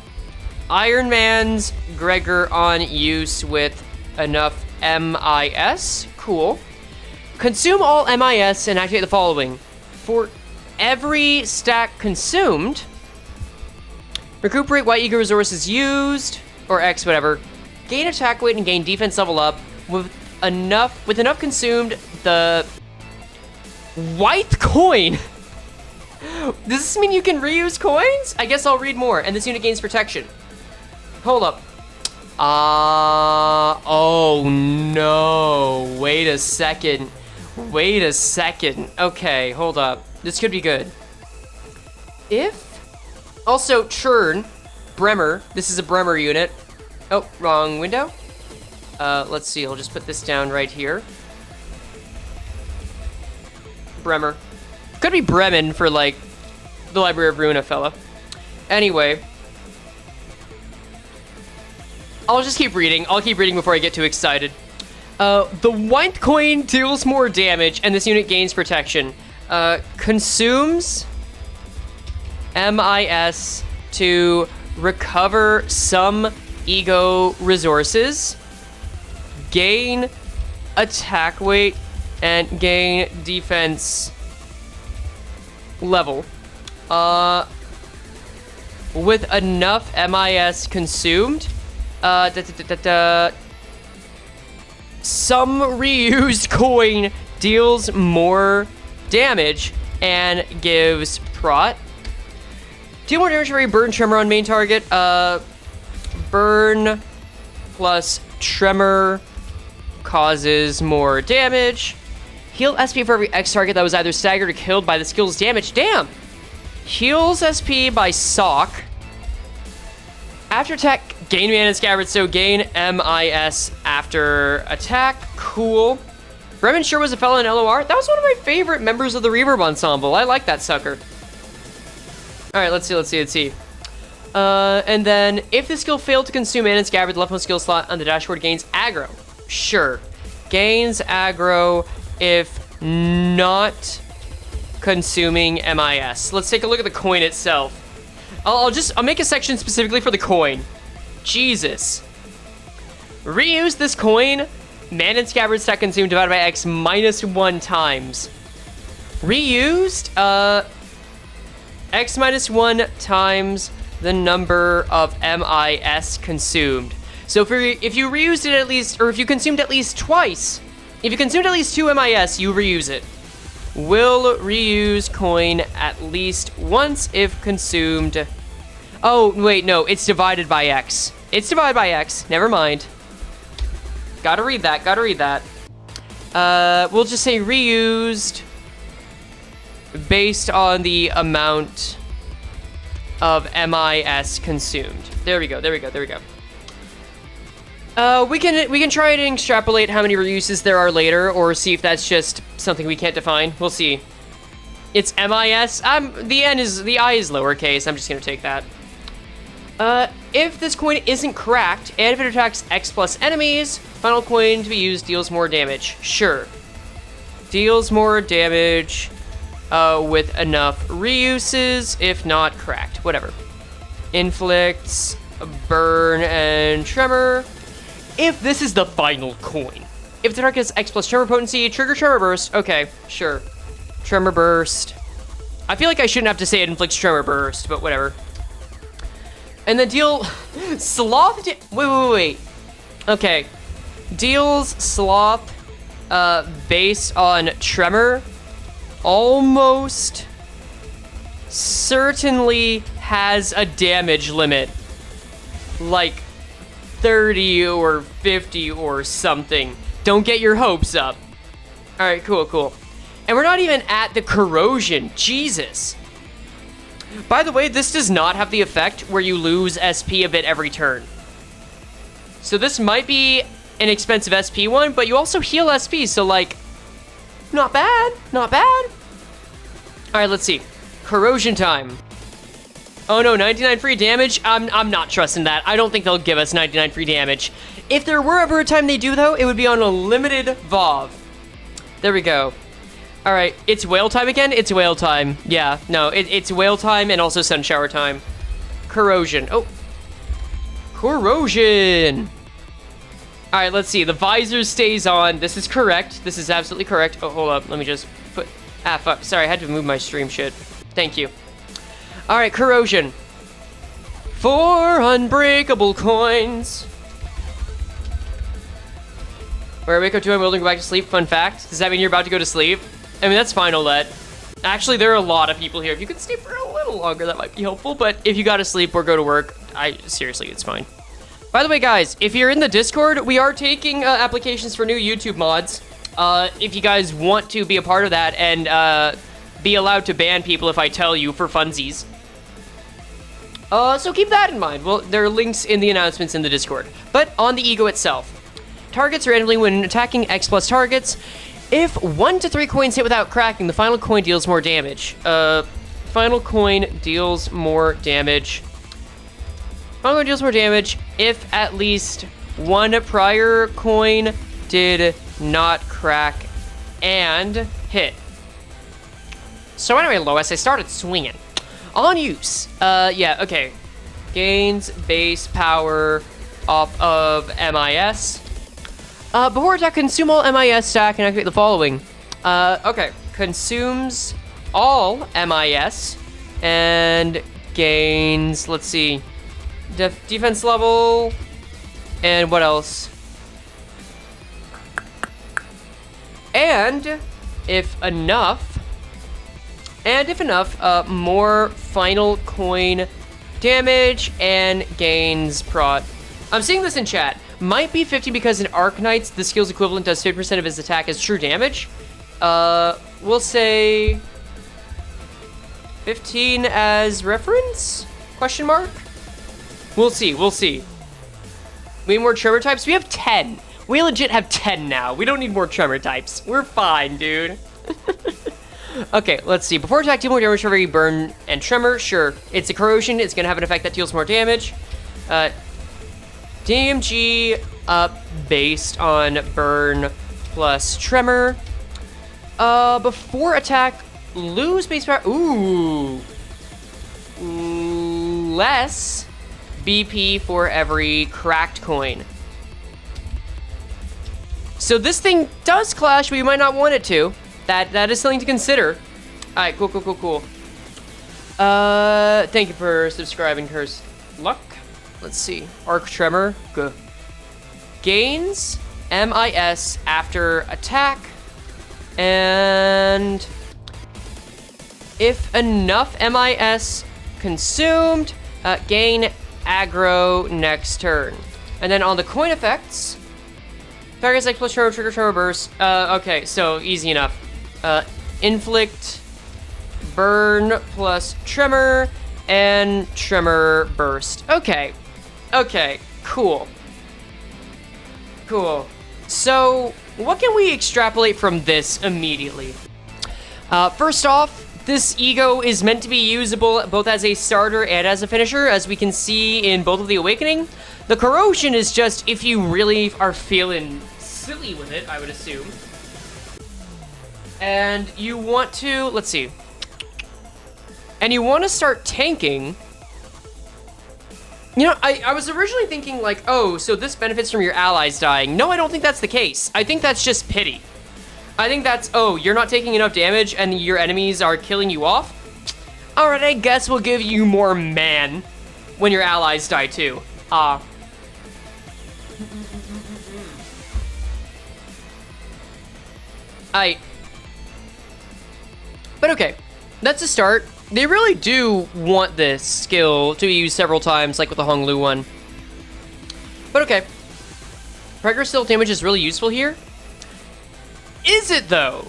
Iron Man's Gregor on use with enough MIS. Cool. Consume all MIS and activate the following. For every stack consumed, recuperate Y E.G.O resources used, or X, whatever. Gain attack weight and gain defense level up with enough consumed the white coin. Does this mean you can reuse coins? I guess I'll read more. And this unit gains protection. Hold up. Oh no. Wait a second. Wait a second. Okay, hold up. This could be good. Also, churn. Bremer. This is a Bremer unit. Oh, wrong window. Let's see. I'll just put this down right here. Bremer. Could be Bremen for, like, the Library of Ruina fella. Anyway. I'll just keep reading. I'll keep reading before I get too excited. The white coin deals more damage, and this unit gains protection. Consumes MIS to recover some E.G.O resources, gain attack weight, and gain defense level. With enough MIS consumed, some reused coin deals more damage and gives prot. Deal more damage for a burn tremor on main target. Burn plus tremor causes more damage. Heal SP for every X target that was either staggered or killed by the skill's damage. Damn! Heals SP by sock. After attack, gain mana and scabbard, so gain MIS after attack. Cool. Bremen sure was a fellow in LOR. That was one of my favorite members of the Reverb Ensemble. I like that sucker. Alright, let's see. And then, if the skill failed to consume mana and scabbard, the leftmost skill slot on the dashboard gains aggro. Sure. Gains aggro if not consuming MIS. Let's take a look at the coin itself. I'll make a section specifically for the coin. Jesus. Reuse this coin. Mana and scabbard stack consumed divided by X -1 times. Reused, X -1 times the number of MIS consumed. So if you reused it at least, or if you consumed at least twice, if you consumed at least 2 MIS, you reuse it. Will reuse coin at least once if consumed. Oh, wait, no, it's divided by X. It's divided by X, never mind. Gotta read that. We'll just say reused based on the amount of MIS consumed. There we go. We can try and extrapolate how many reuses there are later, or see if that's just something we can't define. We'll see. It's MIS. The I is lowercase. I'm just gonna take that. If this coin isn't cracked, and if it attacks X plus enemies, final coin to be used deals more damage. Sure. Deals more damage with enough reuses, if not cracked. Whatever. Inflicts, burn, and tremor. If this is the final coin. If the target has X plus tremor potency, trigger tremor burst. Okay, sure. Tremor burst. I feel like I shouldn't have to say it inflicts tremor burst, but whatever. And then deal sloth. Wait. Okay. Deals sloth based on tremor. Almost certainly has a damage limit. Like 30 or 50 or something. Don't get your hopes up. Alright, cool. And we're not even at the corrosion. Jesus. By the way, this does not have the effect where you lose SP a bit every turn. So this might be an expensive SP one, but you also heal SP, so like, not bad. Alright, let's see. Corrosion time. Oh no, 99 free damage? I'm not trusting that. I don't think they'll give us 99 free damage. If there were ever a time they do, though, it would be on a limited VOV. There we go. Alright, it's whale time again? It's whale time. Yeah, no, it's whale time and also sun shower time. Corrosion. Oh. Corrosion! Alright, let's see. The visor stays on. This is correct. This is absolutely correct. Oh, hold up. Let me just put... Ah, fuck. Sorry, I had to move my stream shit. Thank you. Alright, corrosion. 4 unbreakable coins. Where I wake up to, I'm willing to go back to sleep. Fun fact. Does that mean you're about to go to sleep? I mean, that's fine, Olet. Actually, there are a lot of people here. If you could stay for a little longer, that might be helpful. But if you gotta sleep or go to work, seriously, it's fine. By the way, guys, if you're in the Discord, we are taking applications for new YouTube mods. If you guys want to be a part of that and be allowed to ban people if I tell you for funsies. So keep that in mind. Well, there are links in the announcements in the Discord. But on the E.G.O itself, targets randomly when attacking X+ targets. If 1 to 3 coins hit without cracking, the final coin deals more damage. Final coin deals more damage. Final coin deals more damage if at least 1 prior coin did not crack and hit. So anyway, Lois, I started swinging. On use, yeah, okay. Gains base power off of MIS. Before attack, consume all MIS stack and activate the following. Okay, consumes all MIS and gains, let's see, defense level, and what else? And if enough, more final coin damage and gains prot. I'm seeing this in chat. Might be 50 because in Arknights, the skill's equivalent does 50% of his attack as true damage. We'll say 15 as reference? Question mark? We'll see, we'll see. We need more tremor types? We have 10. We legit have 10 now. We don't need more tremor types. We're fine, dude. Okay, let's see. Before attack, deal more damage for every burn and tremor. Sure, it's a corrosion. It's gonna have an effect that deals more damage. DMG up based on burn plus tremor. Before attack, lose base power. Ooh. Less BP for every cracked coin. So this thing does clash, but you might not want it to. That is something to consider. Alright, cool. Thank you for subscribing, Curse Luck. Let's see. Arc Tremor. Good. Gains MIS after attack. And if enough MIS consumed, gain aggro next turn. And then on the coin effects, targets like plus tremor, trigger tremor burst. Okay, so easy enough. Inflict burn plus tremor and tremor burst. Okay, cool. So what can we extrapolate from this immediately? First off, this E.G.O is meant to be usable both as a starter and as a finisher, as we can see in both of the Awakening. The corrosion is just if you really are feeling silly with it, I would assume. And you want to, let's see. And you want to start tanking. You know, I was originally thinking like, oh, so this benefits from your allies dying. No, I don't think that's the case. I think that's just pity. I think that's, oh, you're not taking enough damage and your enemies are killing you off? All right, I guess we'll give you more man when your allies die too. But okay, that's a start. They really do want this skill to be used several times, like with the Hong Lu one. But okay. Progress still damage is really useful here. Is it though?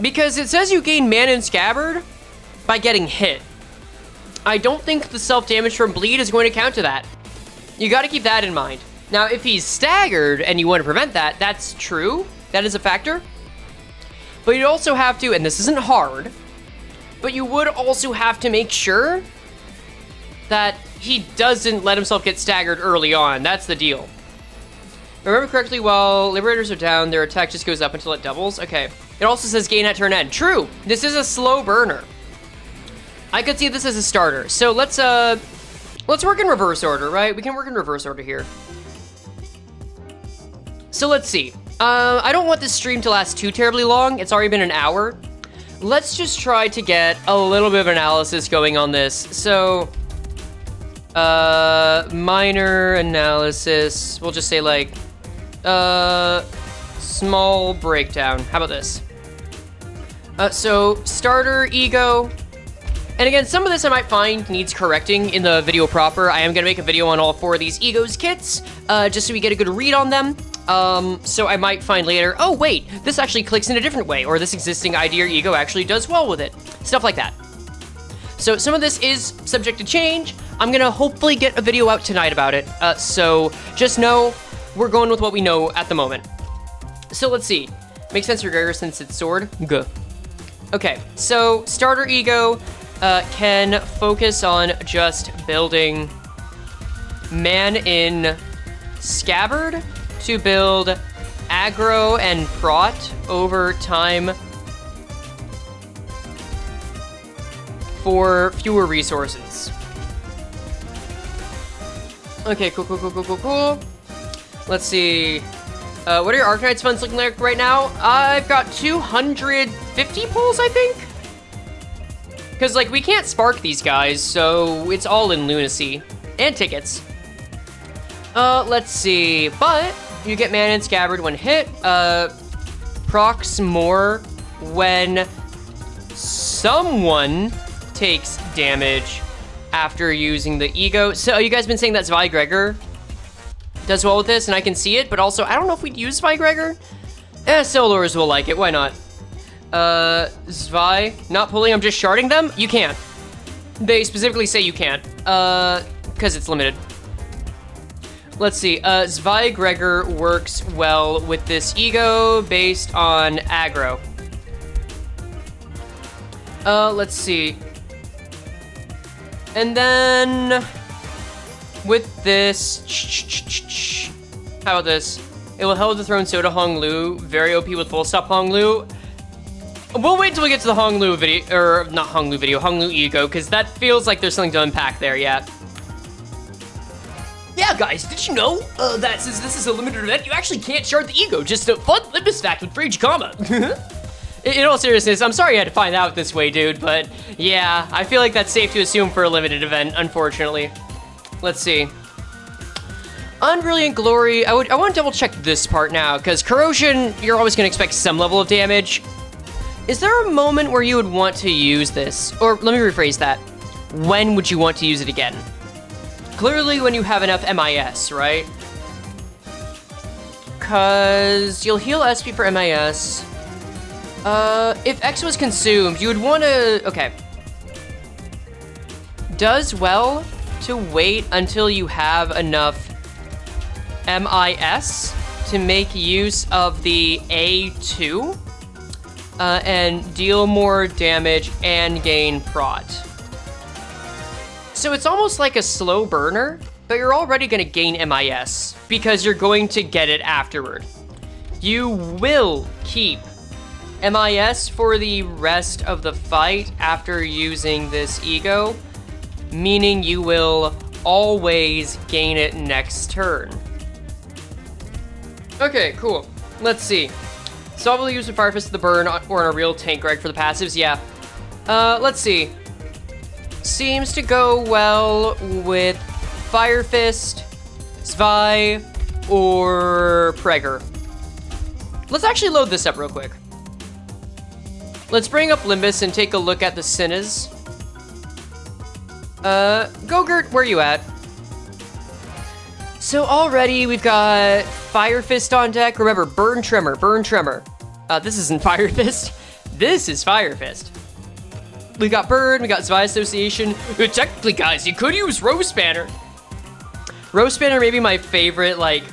Because it says you gain mana and scabbard by getting hit. I don't think the self-damage from bleed is going to count to that. You gotta keep that in mind. Now, if he's staggered and you want to prevent that, that's true. That is a factor. But you also have to, and this isn't hard, but you would also have to make sure that he doesn't let himself get staggered early on. That's the deal. Remember correctly, while Liberators are down, their attack just goes up until it doubles. Okay. It also says gain at turn end. True. This is a slow burner. I could see this as a starter. So let's work in reverse order, right? We can work in reverse order here. So let's see. I don't want this stream to last too terribly long. It's already been an hour. Let's just try to get a little bit of analysis going on this. So, minor analysis. We'll just say like, small breakdown. How about this? So, starter E.G.O. And again, some of this I might find needs correcting in the video proper. I am going to make a video on all 4 of these E.G.O's kits, just so we get a good read on them. So I might find later, oh wait, this actually clicks in a different way, or this existing ID or E.G.O actually does well with it. Stuff like that. So some of this is subject to change. I'm going to hopefully get a video out tonight about it. So just know we're going with what we know at the moment. So let's see. Makes sense for Gregor since it's sword. G. Okay, so starter E.G.O can focus on just building man in scabbard to build aggro and prot over time for fewer resources. Okay, cool. Let's see. What are your Arknights funds looking like right now? I've got 250 pulls, I think. Because, like, we can't spark these guys, so it's all in lunacy. And tickets. Let's see. But you get mana and scabbard when hit. Procs more when someone takes damage after using the E.G.O. So you guys been saying that Gregor does well with this, and I can see it, but also I don't know if we'd use Gregor. Solors will like it, why not? Not pulling, I'm just sharding them? You can't. They specifically say you can't, because it's limited. Let's see, Gregor works well with this E.G.O based on aggro. Let's see. And then with this, how about this? It will help dethrone Soda Hong Lu, very OP with full stop Hong Lu. We'll wait till we get to the Hong Lu video, or not Hong Lu video, Hong Lu E.G.O, because that feels like there's something to unpack there, yeah. Yeah, guys, did you know that since this is a limited event, you actually can't shard the E.G.O, just a fun Limbus fact with Frey Cheqama. In all seriousness, I'm sorry you had to find out this way, dude, but yeah, I feel like that's safe to assume for a limited event, unfortunately. Let's see. Unbrilliant Glory, I want to double check this part now, because Corrosion, you're always going to expect some level of damage. Is there a moment where you would want to use this? Or let me rephrase that. When would you want to use it again? Clearly when you have enough MIS, right? Because you'll heal SP for MIS. If X was consumed, you would want to... Okay. Does well to wait until you have enough MIS to make use of the A2 and deal more damage and gain prot. So it's almost like a slow burner, but you're already going to gain MIS because you're going to get it afterward. You will keep MIS for the rest of the fight after using this E.G.O, meaning you will always gain it next turn. Okay, cool. Let's see. Solvable use of Fire Fist to the burn or in a real tank Greg for the passives, yeah. Let's see. Seems to go well with Fire Fist, Zwei, or Prager. Let's actually load this up real quick. Let's bring up Limbus and take a look at the Sinas. Gogurt, where you at? So already we've got Fire Fist on deck. Remember, Burn Tremor, Burn Tremor. This isn't Fire Fist. This is Fire Fist. We got Burn, we got Zwei Association. Technically, guys, you could use Rose Spanner. Rose Spanner may be my favorite, like,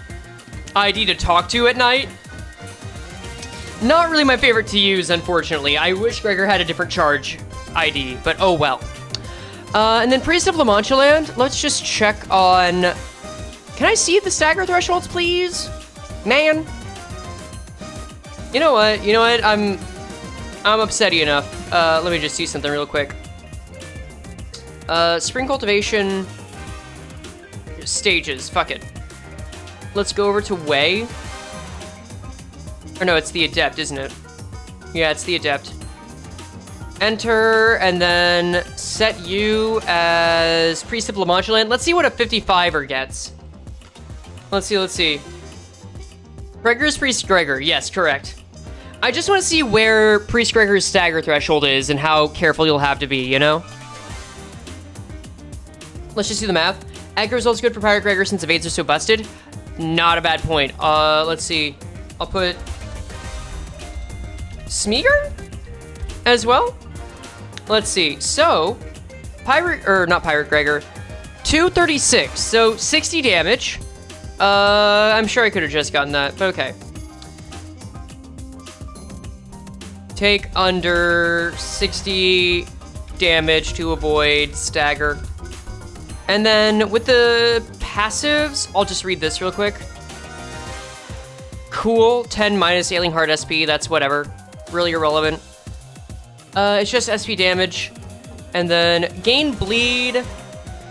ID to talk to at night. Not really my favorite to use, unfortunately. I wish Gregor had a different charge ID, but oh well. And then Priest of La Mancha Land, let's just check on... Can I see the stagger thresholds, please? Man. You know what? I'm upsetty enough. Let me just see something real quick. Spring Cultivation... Stages, fuck it. Let's go over to Way. Or no, it's the Adept, isn't it? Yeah, it's the Adept. Enter, and then set you as Priest of La Mancha Land. Let's see what a 55er gets. Let's see. Gregor's Priest Gregor. Yes, correct. I just want to see where Priest Gregor's stagger threshold is and how careful you'll have to be, you know? Let's just do the math. Edgar results good for Pirate Gregor since evades are so busted. Not a bad point. Let's see. I'll put Smeagol as well. Let's see. So, not Pirate Gregor. 236, so 60 damage. I'm sure I could have just gotten that, but okay. Take under 60 damage to avoid stagger. And then with the passives, I'll just read this real quick. Cool, 10 minus Ailing Heart SP, that's whatever. Really irrelevant. It's just SP damage. And then gain bleed.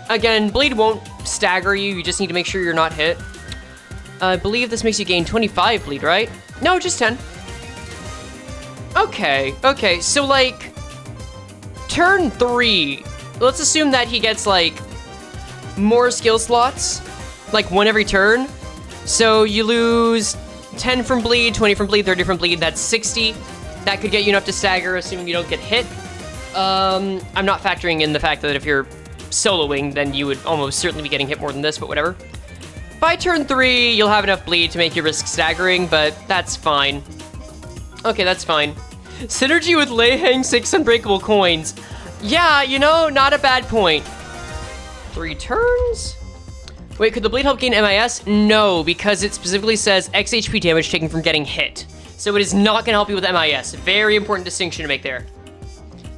Again, bleed won't stagger you, you just need to make sure you're not hit. I believe this makes you gain 25 bleed, right? No, just 10. Okay, so like, turn 3, let's assume that he gets like, more skill slots, like one every turn. So you lose 10 from bleed, 20 from bleed, 30 from bleed, that's 60. That could get you enough to stagger, assuming you don't get hit. I'm not factoring in the fact that if you're soloing, then you would almost certainly be getting hit more than this, but whatever. By turn 3, you'll have enough bleed to make you risk staggering, but that's fine. Okay, that's fine. Synergy with Lei Hang 6 Unbreakable Coins. Yeah, you know, not a bad point. 3 turns? Wait, could the bleed help gain MIS? No, because it specifically says X HP damage taken from getting hit. So it is not gonna help you with MIS. Very important distinction to make there.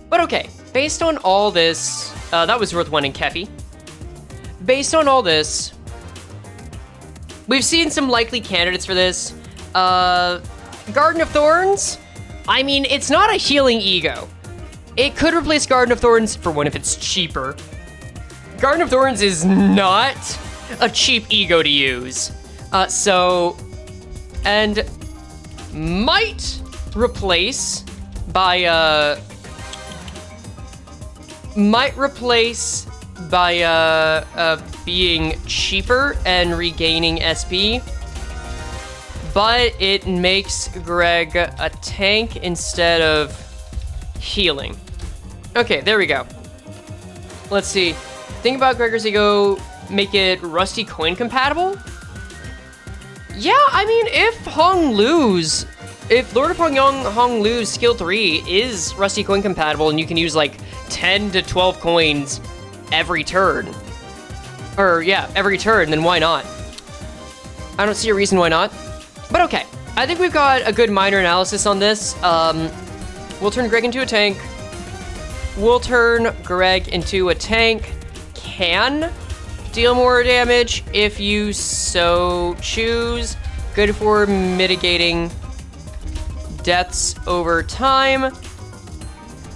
But okay, based on all this, that was worth one in Kefi. Based on all this, we've seen some likely candidates for this. Garden of Thorns? I mean, it's not a healing E.G.O. It could replace Garden of Thorns for one if it's cheaper. Garden of Thorns is not a cheap E.G.O. to use. And might replace by, being cheaper and regaining SP. But it makes Greg a tank instead of healing. Okay, there we go. Let's see. Think about Gregor's E.G.O. Make it Rusty Coin compatible? Yeah, I mean, if Lord of Hong Lu's skill 3 is Rusty Coin compatible and you can use like 10 to 12 coins every turn, every turn, then why not? I don't see a reason why not. But okay, I think we've got a good minor analysis on this. We'll turn Greg into a tank. We'll turn Greg into a tank. Can deal more damage if you so choose. Good for mitigating deaths over time.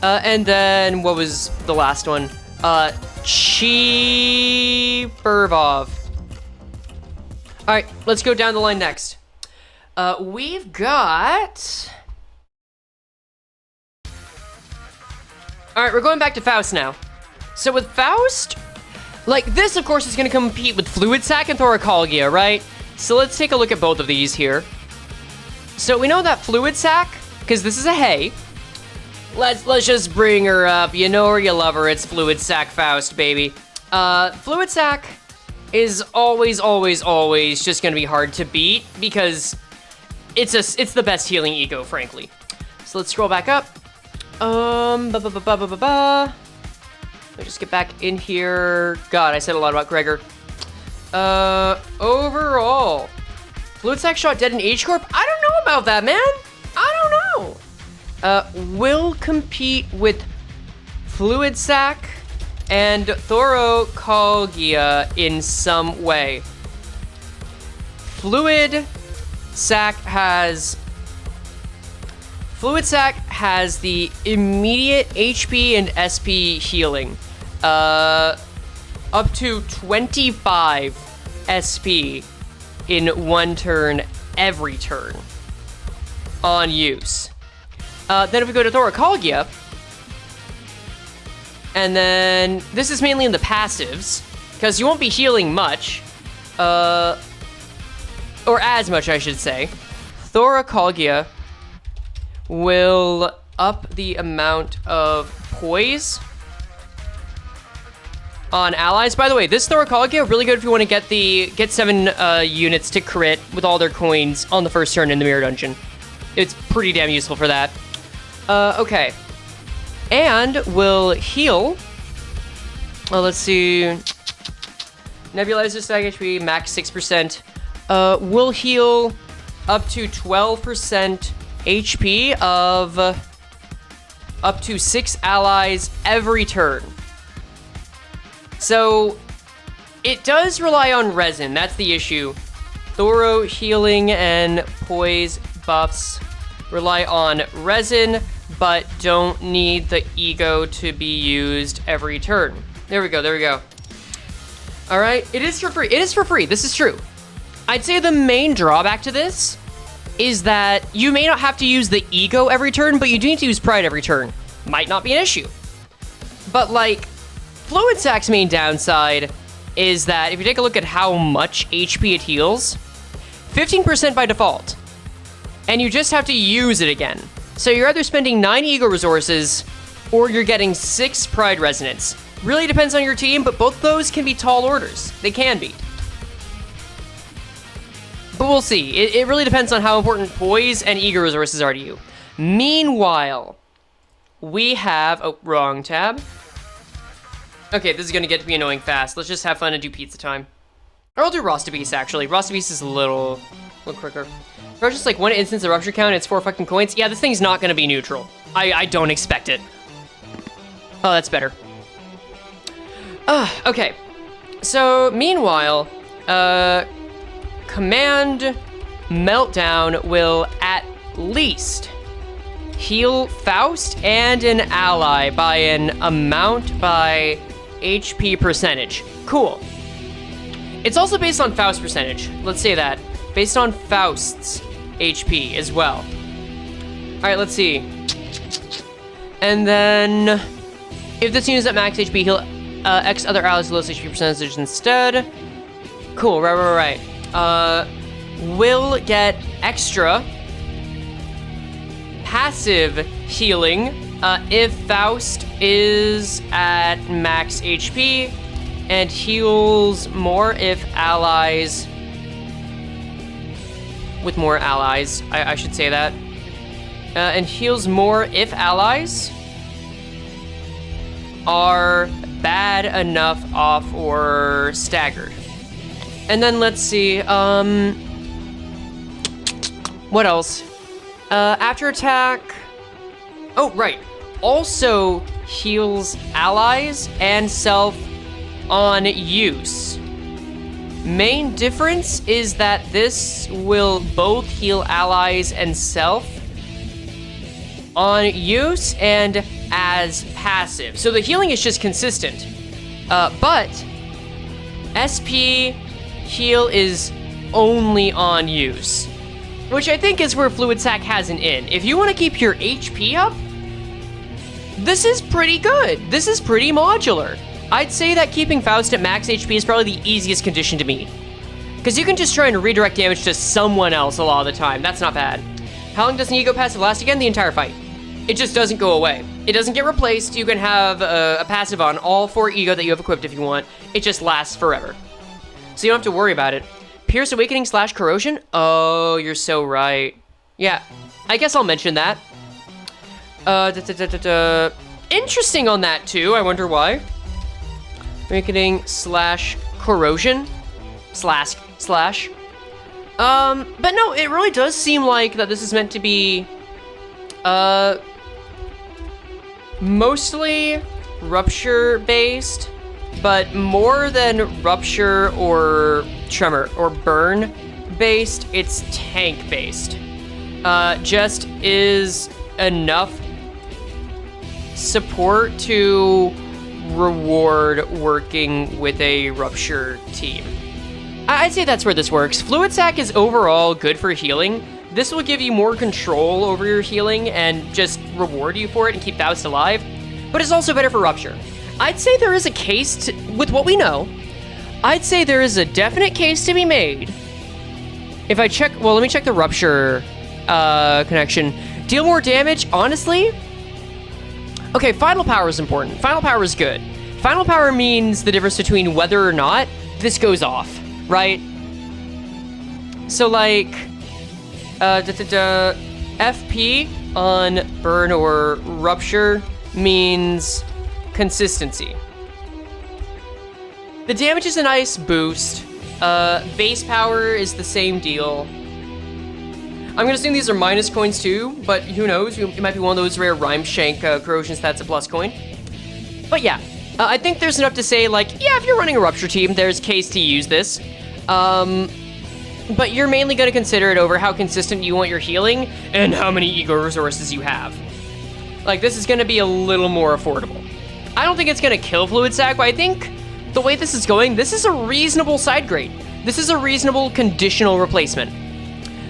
And then, what was the last one? Cheepervov. All right, let's go down the line next. We've got... All right, we're going back to Faust now. So with Faust, like this, of course, is going to compete with Fluid Sac and Thoracolgia, right? So let's take a look at both of these here. So we know that Fluid Sac, because this is a hay. Let's just bring her up. You know her, you love her. It's Fluid Sac Faust, baby. Fluid Sac is always just going to be hard to beat because it's the best healing E.G.O, frankly. So let's scroll back up. Let me just get back in here. God, I said a lot about Gregor. Overall, Fluid Sac shot dead in H-Corp? I don't know about that, man. I don't know. Will compete with Fluid Sac and Thoracolgia in some way. Fluid Sac has the immediate HP and SP healing. Up to 25 SP in one turn, every turn on use. Then if we go to Thoracolgia, and then this is mainly in the passives, because you won't be healing much, or as much, I should say. Thoracolgia will up the amount of poise on allies. By the way, this Thoracolgia really good if you want to get 7 units to crit with all their coins on the first turn in the Mirror Dungeon. It's pretty damn useful for that. Okay. And will heal. Well, let's see. Nebulizer stack HP, max 6%. Will heal up to 12% HP of up to 6 allies every turn. So, it does rely on resin, that's the issue. Thoro healing and poise buffs rely on resin, but don't need the ego to be used every turn. There we go, there we go. All right, it is for free. It is for free, this is true. I'd say the main drawback to this is that you may not have to use the ego every turn, but you do need to use pride every turn. Might not be an issue. But like, Fluid Sack's main downside is that if you take a look at how much HP it heals, 15% by default. And you just have to use it again. So you're either spending 9 ego resources or you're getting 6 pride resonance. Really depends on your team, but both those can be tall orders. They can be. But we'll see. It really depends on how important poise and ego resources are to you. Meanwhile, we have... Oh, wrong tab. Okay, this is going to get to be annoying fast. Let's just have fun and do pizza time. Or I'll do Rostabeast, actually. Rostabeast is a little quicker. Or just like 1 instance of rupture count, it's 4 fucking coins. Yeah, this thing's not going to be neutral. I don't expect it. Oh, that's better. Okay. So, meanwhile, Command Meltdown will at least heal Faust and an ally by an amount by HP percentage. Cool. It's also based on Faust percentage. Let's say that. Based on Faust's HP as well. Alright, let's see. And then, if this unit is at max HP, heal X other allies with lowest HP percentage instead. Cool, right. Will get extra passive healing if Faust is at max HP, and heals more if allies with more allies, I should say that. And heals more if allies are bad enough off or staggered. And then let's see, what else? After attack, oh, right. Also heals allies and self on use. Main difference is that this will both heal allies and self on use and as passive. So the healing is just consistent. But SP heal is only on use, which I think is where Fluid Sack has an in. If you want to keep your HP up, this is pretty good. This is pretty modular. I'd say that keeping Faust at max HP is probably the easiest condition to meet, because you can just try and redirect damage to someone else a lot of the time. That's not bad. How long does an ego passive last again? The entire fight. It just doesn't go away. It doesn't get replaced. You can have a passive on all 4 ego that you have equipped if you want. It just lasts forever. So you don't have to worry about it. Pierce Awakening / Corrosion? Oh, you're so right. Yeah, I guess I'll mention that. Interesting on that too, I wonder why. Awakening / Corrosion / but no, it really does seem like that this is meant to be mostly rupture based, but more than rupture or tremor or burn based, it's tank based. Just is enough support to reward working with a rupture team. I'd say that's where this works. Fluid Sack is overall good for healing. This will give you more control over your healing and just reward you for it and keep Faust alive, but it's also better for rupture. I'd say there is a case with what we know, I'd say there is a definite case to be made. If I check, well, let me check the rupture connection. Deal more damage, honestly? Okay, final power is important. Final power is good. Final power means the difference between whether or not this goes off, right? So like, FP on burn or rupture means consistency. The damage is a nice boost. Base power is the same deal. I'm gonna assume these are minus coins too, but who knows? It might be one of those rare Rhyme Shank corrosions that's a plus coin. But yeah, I think there's enough to say, like, yeah, if you're running a Rupture team, there's case to use this. But you're mainly gonna consider it over how consistent you want your healing and how many ego resources you have. Like, this is gonna be a little more affordable. I don't think it's gonna kill Fluid Sac, but I think the way this is going, this is a reasonable side grade. This is a reasonable conditional replacement.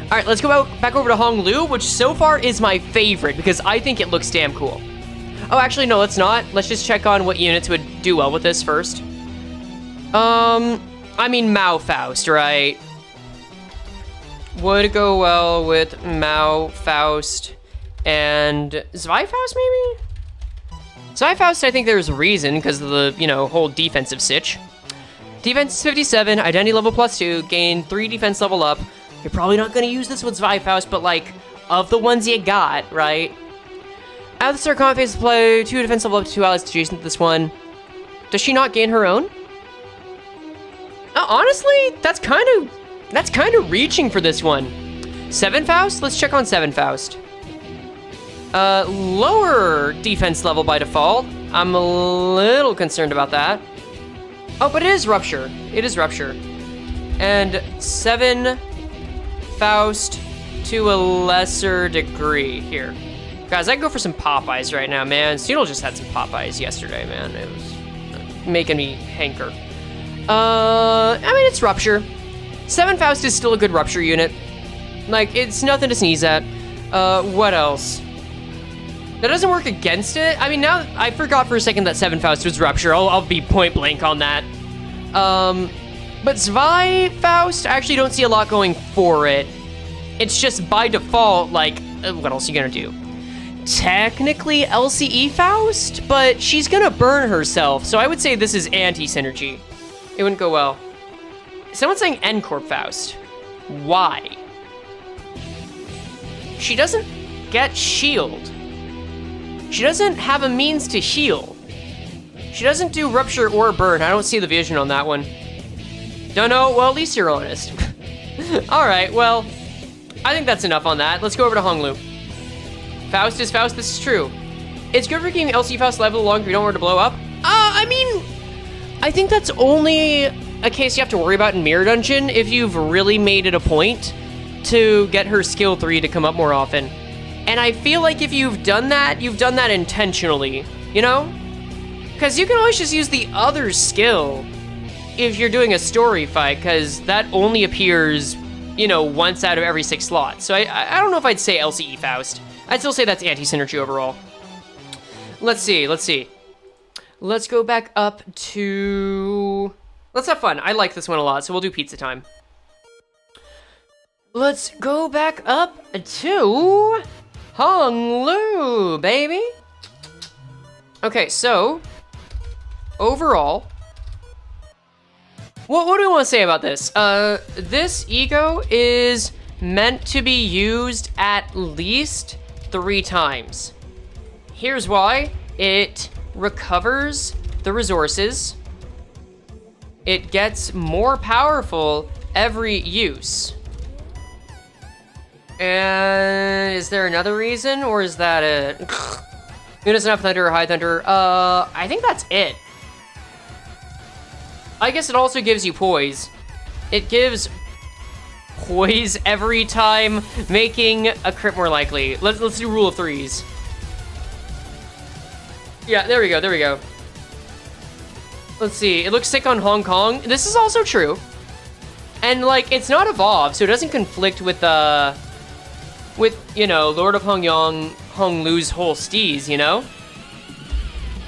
All right, let's go back over to Hong Lu, which so far is my favorite because I think it looks damn cool. Oh, actually, no, let's not. Let's just check on what units would do well with this first. I mean, Mao Faust, right? Would go well with Mao Faust and Zwei Faust, maybe? Zwei Faust, I think there's a reason because of the, you know, whole defensive sitch. Defense 57, identity level +2, gain 3 defense level up. You're probably not gonna use this with Zwei Faust, but like, of the ones you got, right? At the start combat phase, play 2 defense level up to 2 allies adjacent to this one. Does she not gain her own? Honestly, that's kind of reaching for this one. 7 Faust? Let's check on 7 Faust. Lower defense level by default. I'm a little concerned about that. Oh, but it is Rupture. It is Rupture. And 7 Faust to a lesser degree here. Guys, I can go for some Popeyes right now, man. Seattle just had some Popeyes yesterday, man. It was making me hanker. I mean, it's Rupture. 7 Faust is still a good Rupture unit. Like, it's nothing to sneeze at. What else? That doesn't work against it. I mean, now I forgot for a second that 7 Faust was Rupture. I'll be point blank on that. But Zwei Faust, I actually don't see a lot going for it. It's just by default, like, what else are you gonna do? Technically LCE Faust, but she's gonna burn herself, so I would say this is anti-synergy. It wouldn't go well. Someone's saying N-Corp Faust. Why? She doesn't get shield. She doesn't have a means to heal. She doesn't do Rupture or Burn. I don't see the vision on that one. Don't know? Well, at least you're honest. Alright, well, I think that's enough on that. Let's go over to Hong Lu. Faust is Faust, this is true. It's good for keeping LC Faust level long if you don't want her to blow up. I mean, I think that's only a case you have to worry about in Mirror Dungeon if you've really made it a point to get her skill 3 to come up more often. And I feel like if you've done that intentionally, you know? Because you can always just use the other skill if you're doing a story fight, because that only appears, you know, once out of every 6 slots. So I don't know if I'd say LCE Faust. I'd still say that's anti-synergy overall. Let's see. Let's go back up to... Let's have fun. I like this one a lot, so we'll do pizza time. Let's go back up to Hong Lu, baby. Okay, so overall, what do we want to say about this? This E.G.O is meant to be used at least 3 times. Here's why. It recovers the resources. It gets more powerful every use. And is there another reason, or is that it? It doesn't have Thunder or High Thunder. I think that's it. I guess it also gives you Poise. It gives Poise every time, making a crit more likely. Let's do Rule of Threes. Yeah, there we go. Let's see, it looks sick on Hong Kong. This is also true. And like, it's not evolved, so it doesn't conflict with, you know, Lord of Hong Lu's whole steez, you know?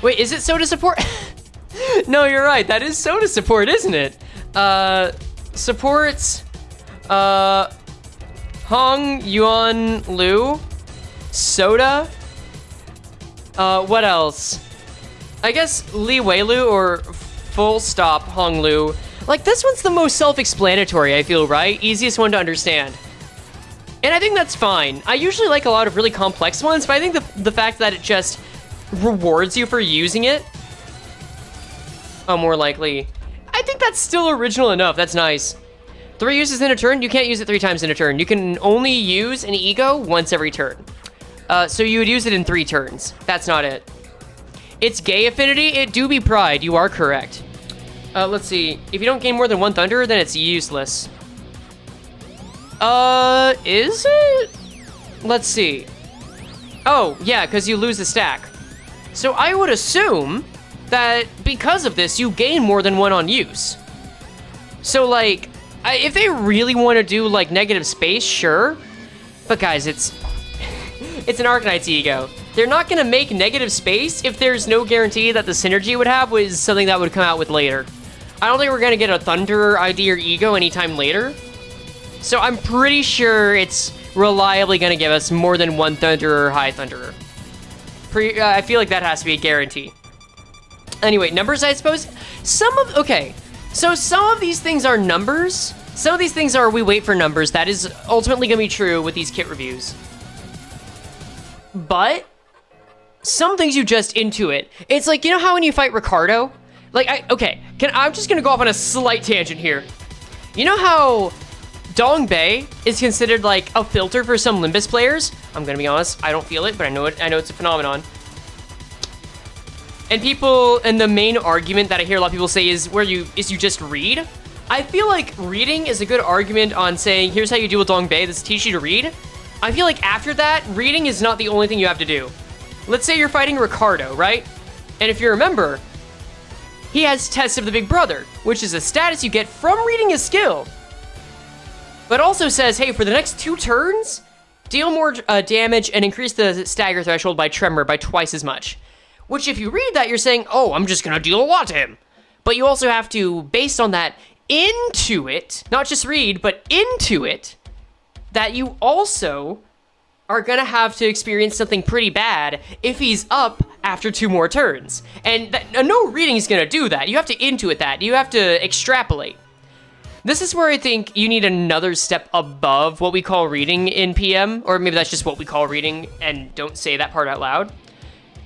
Wait, is it Soda Support? No, you're right, that is Soda Support, isn't it? Supports, Hong, Yuan, Lu, Soda. What else? I guess Li Wei Lu or full stop Hong Lu. Like, this one's the most self-explanatory, I feel, right? Easiest one to understand. And I think that's fine. I usually like a lot of really complex ones, but I think the fact that it just rewards you for using it. Oh, more likely. I think that's still original enough. That's nice. 3 uses in a turn? You can't use it 3 times in a turn. You can only use an ego once every turn. So you would use it in 3 turns. That's not it. It's gay affinity? It do be pride. You are correct. Let's see. If you don't gain more than 1 thunder, then it's useless. Is it? Let's see. Oh, yeah, because you lose a stack. So I would assume that because of this, you gain more than 1 on use. So, like, if they really want to do, like, negative space, sure. But, guys, it's an Arknights E.G.O. They're not going to make negative space if there's no guarantee that the synergy it would have was something that would come out with later. I don't think we're going to get a Thunder ID or E.G.O anytime later. So I'm pretty sure it's reliably going to give us more than 1 Thunderer or High Thunderer. I feel like that has to be a guarantee. Anyway, numbers, I suppose. Okay. So some of these things are numbers. Some of these things are we wait for numbers. That is ultimately going to be true with these kit reviews. But some things you just intuit. It's like, you know how when you fight Ricardo? Like, I'm just going to go off on a slight tangent here. You know how Dongbei is considered like a filter for some Limbus players? I'm going to be honest, I don't feel it, but I know it's a phenomenon. And the main argument that I hear a lot of people say is you just read. I feel like reading is a good argument on saying, here's how you deal with Dongbei, this teaches you to read. I feel like after that, reading is not the only thing you have to do. Let's say you're fighting Ricardo, right? And if you remember, he has Test of the Big Brother, which is a status you get from reading his skill. But also says, hey, for the next 2 turns, deal more damage and increase the stagger threshold by Tremor by twice as much. Which, if you read that, you're saying, oh, I'm just going to deal a lot to him. But you also have to, based on that, intuit, not just read, but intuit, that you also are going to have to experience something pretty bad if he's up after 2 more turns. And no reading is going to do that. You have to intuit that. You have to extrapolate. This is where I think you need another step above what we call reading in PM, or maybe that's just what we call reading, and don't say that part out loud.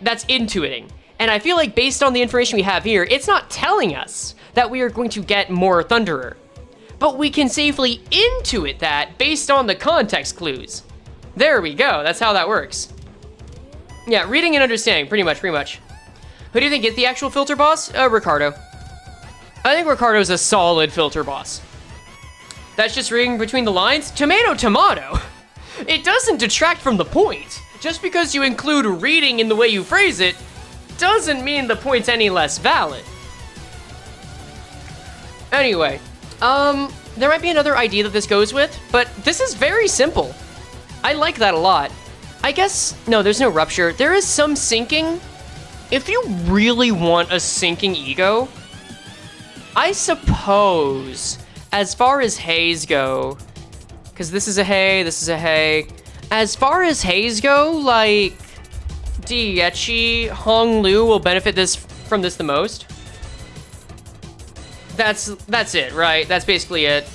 That's intuiting. And I feel like based on the information we have here, it's not telling us that we are going to get more Thunderer. But we can safely intuit that based on the context clues. There we go, that's how that works. Yeah, reading and understanding, pretty much. Who do you think is the actual filter boss? Ricardo. I think Ricardo's a solid filter boss. That's just reading between the lines? Tomato. It doesn't detract from the point. Just because you include reading in the way you phrase it, doesn't mean the point's any less valid. Anyway, there might be another idea that this goes with, but this is very simple. I like that a lot. I guess, no, there's no rupture. There is some sinking. If you really want a sinking ego, I suppose, as far as hays go, because this is a hay, this is a hay. As far as hays go, like, Diechi, Hong Lu will benefit from this the most. That's it, right? That's basically it.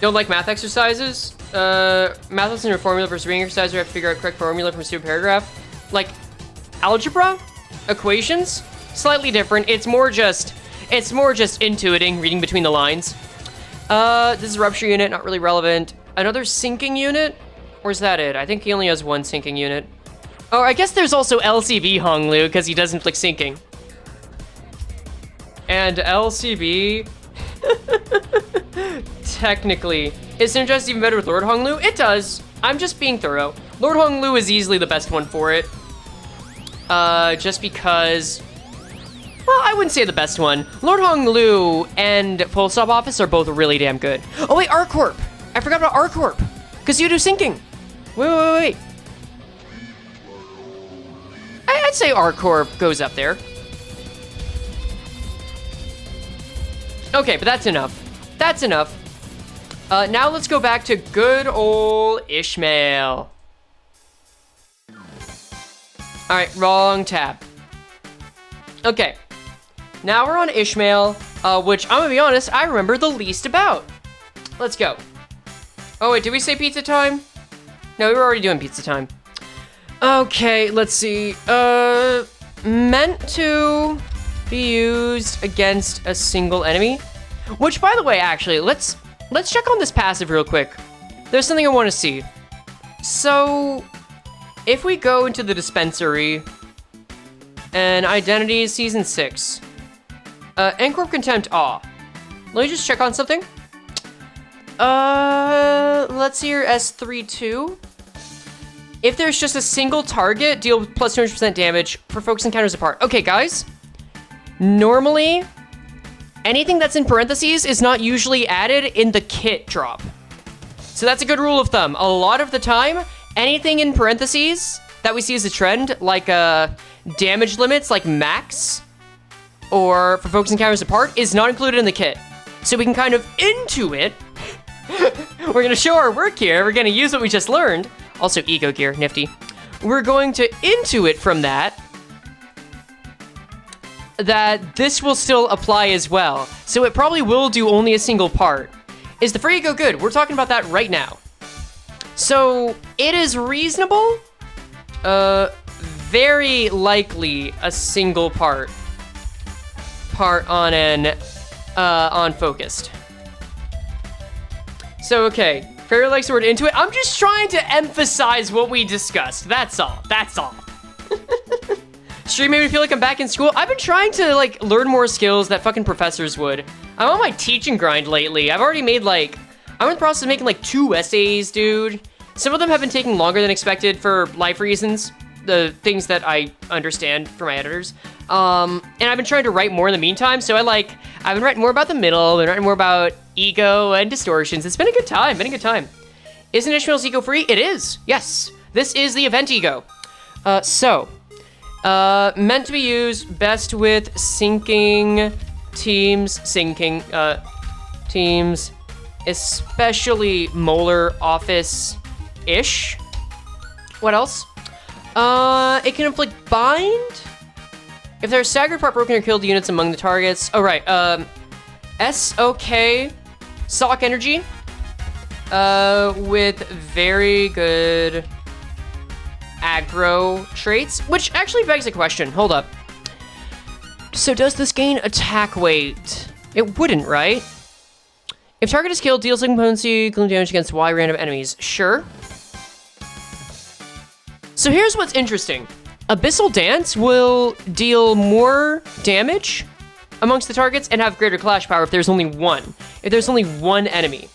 Don't like math exercises? Math lesson or formula versus reading exercise, we have to figure out correct formula from a stupid paragraph. Like, algebra? Equations? Slightly different. It's more just intuiting, reading between the lines. This is a rupture unit, not really relevant. Another sinking unit? Or is that it? I think he only has 1 sinking unit. Oh, I guess there's also LCB Hong Lu, because he does inflict sinking. And LCB... technically... Is Synergized even better with Lord Hong Lu? It does. I'm just being thorough. Lord Hong Lu is easily the best one for it. Just because... Well, I wouldn't say the best one. Lord Hong Lu and Full Stop Office are both really damn good. Oh wait, Arcorp! I forgot about Arcorp! Because you do sinking! Wait. I'd say Arcorp goes up there. Okay, but that's enough. Now let's go back to good old Ishmael. All right, wrong tab. Okay, now we're on Ishmael, which I'm gonna be honest, I remember the least about. Let's go. Oh wait, did we say pizza time? No, we were already doing pizza time. Okay, let's see. Meant to be used against a single enemy. Which, by the way, actually, let's check on this passive real quick. There's something I want to see. So, if we go into the dispensary, and identity is season 6. Anchor Contempt Awe. Let me just check on something. Let's see your S32. If there's just a single target, deal plus 200% damage for focus encounters apart. Okay, guys. Normally, anything that's in parentheses is not usually added in the kit drop. So that's a good rule of thumb. A lot of the time, anything in parentheses that we see as a trend, like damage limits, like max, or for focus encounters apart, is not included in the kit. So we can kind of intuit. We're gonna show our work here. We're gonna use what we just learned. Also, ego gear, nifty. We're going to intuit from that this will still apply as well. So it probably will do only a single part. Is the Frey E.G.O good? We're talking about that right now. So it is reasonable, very likely a single part on an, on focused. So, okay, Frey likes the word into it. I'm just trying to emphasize what we discussed. That's all. Stream made me feel like I'm back in school. I've been trying to, like, learn more skills that fucking professors would. I'm on my teaching grind lately. I've already made, like, I'm in the process of making, like, 2 essays, dude. Some of them have been taking longer than expected for life reasons. The things that I understand from my editors. And I've been trying to write more in the meantime, so I've been writing more about the middle, and writing more about ego and distortions. It's been a good time, Isn't Ishmael's E.G.O free? It is, yes. This is the event E.G.O. Meant to be used best with syncing teams, especially Molar Office-ish. What else? It can inflict bind. If there's staggered part broken or killed units among the targets. Oh, right. SOK, Sock Energy, with very good aggro traits, which actually begs a question. Hold up. So does this gain attack weight? It wouldn't, right? If target is killed, deal some potency, damage against Y random enemies. Sure. So here's what's interesting. Abyssal Dance will deal more damage amongst the targets and have greater clash power if there's only one. If there's only one enemy.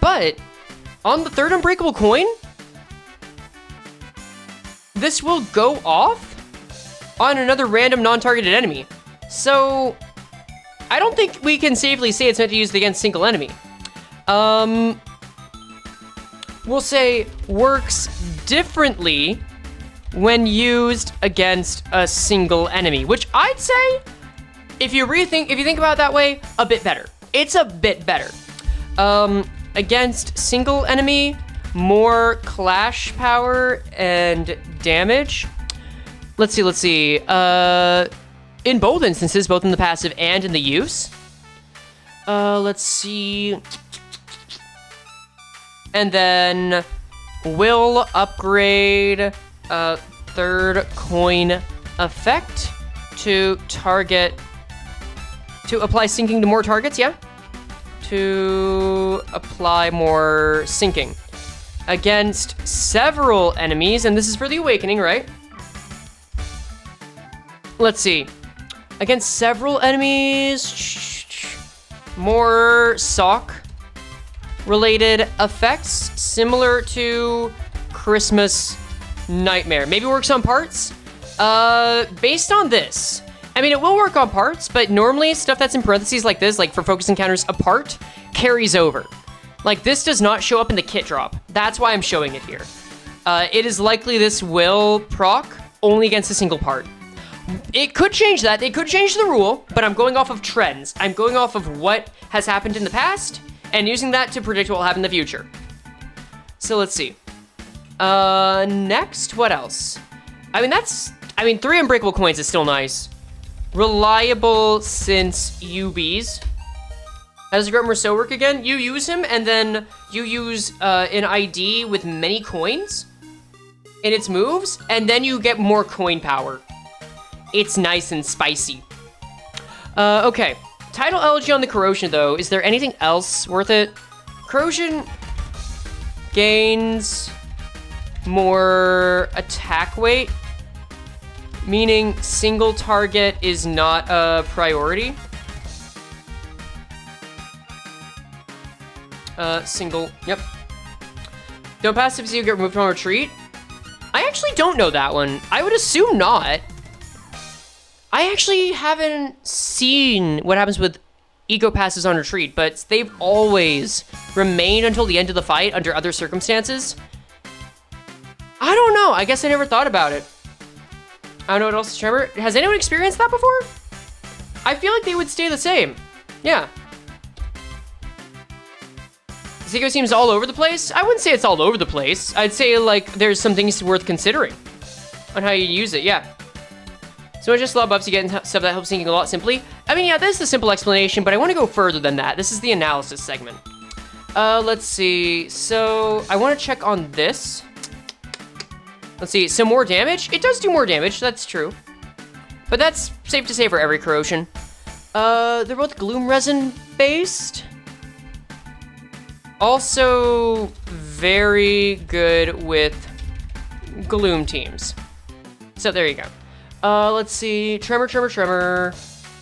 But on the third unbreakable coin, this will go off on another random non-targeted enemy. So I don't think we can safely say it's meant to be used against a single enemy. We'll say works differently when used against a single enemy, which I'd say, if you think about it that way, a bit better. It's a bit better. Against single enemy, more clash power and damage. Let's see. In both instances, both in the passive and in the use. Let's see. And then will upgrade third coin effect to apply syncing to more targets, yeah? To apply more syncing against several enemies, and this is for the awakening, right? Let's see. Against several enemies, more sock related effects, similar to Christmas Nightmare. Maybe works on parts? Based on this, I mean, it will work on parts, but normally stuff that's in parentheses like this, like for focus encounters apart, carries over. Like, this does not show up in the kit drop. That's why I'm showing it here. It is likely this will proc only against a single part. It could change that. They could change the rule, but I'm going off of trends. I'm going off of what has happened in the past and using that to predict what will happen in the future. So let's see. Next, what else? I mean, 3 unbreakable coins is still nice. Reliable since UBs. How does Gregor E.G.O work again? You use him, and then you use an ID with many coins in its moves, and then you get more coin power. It's nice and spicy. Okay. Title elegy on the corrosion, though. Is there anything else worth it? Corrosion gains more attack weight, meaning single target is not a priority. Yep. Don't pass if you get removed from retreat. I actually don't know that one. I would assume not. I actually haven't seen what happens with E.G.O passes on retreat, but they've always remained until the end of the fight under other circumstances. I don't know. I guess I never thought about it. I don't know what else to remember. Has anyone experienced that before? I feel like they would stay the same. Yeah. E.G.O seems all over the place. I wouldn't say it's all over the place. I'd say, like, there's some things worth considering on how you use it, yeah. So I just love buffs you get and stuff that helps syncing a lot simply. I mean, yeah, this is a simple explanation, but I want to go further than that. This is the analysis segment. Let's see. So I want to check on this. Let's see. Some more damage. It does do more damage. That's true. But that's safe to say for every corrosion. They're both gloom resin based. Also very good with gloom teams. So there you go. Let's see. Tremor.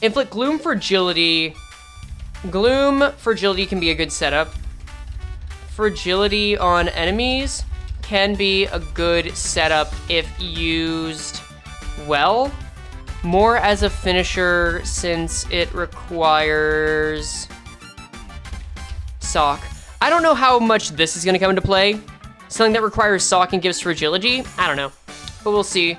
Inflict gloom for agility. Gloom for agility can be a good setup. Fragility on enemies can be a good setup if used well. More as a finisher since it requires sock. I don't know how much this is going to come into play. Something that requires sock and gives fragility? I don't know. But we'll see.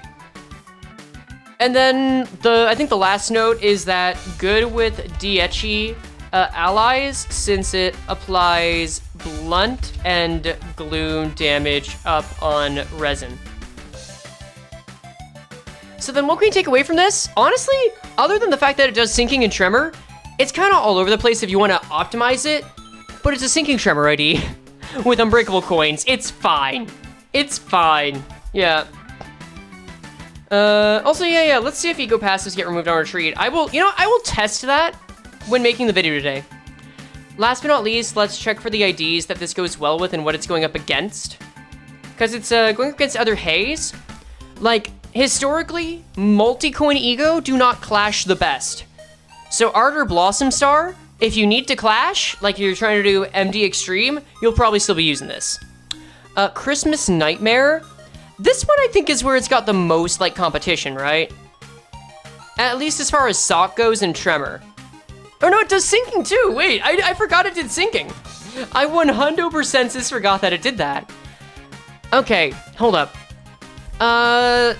And then I think the last note is that good with Diechi allies since it applies blunt and gloom damage up on resin. So then what can we take away from this? Honestly, other than the fact that it does sinking and tremor, it's kind of all over the place if you want to optimize it, but it's a sinking tremor ID with unbreakable coins. It's fine. It's fine. Yeah. Also, yeah, let's see if E.G.O passes get removed on retreat. I will test that when making the video today. Last but not least, let's check for the IDs that this goes well with and what it's going up against. Because it's going up against other Hays. Like, historically, multi-coin E.G.O do not clash the best. So Ardor Blossom Star, if you need to clash, like you're trying to do MD Extreme, you'll probably still be using this. Christmas Nightmare. This one I think is where it's got the most, like, competition, right? At least as far as sock goes and tremor. Oh no, it does sinking too. Wait, I forgot it did sinking. I 100% just forgot that it did that. Okay, hold up. I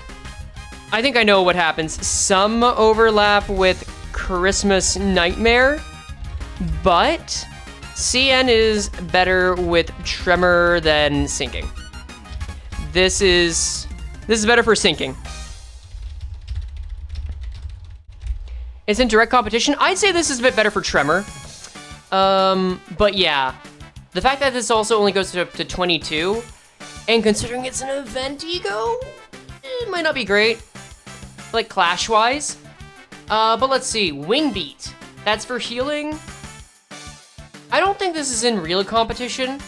think I know what happens. Some overlap with Christmas Nightmare, but CN is better with tremor than sinking. This is better for sinking. It's in direct competition. I'd say this is a bit better for tremor. But yeah, the fact that this also only goes to 22, and considering it's an event E.G.O, it might not be great, like clash-wise. But let's see, Wing Beat. That's for healing. I don't think this is in real competition,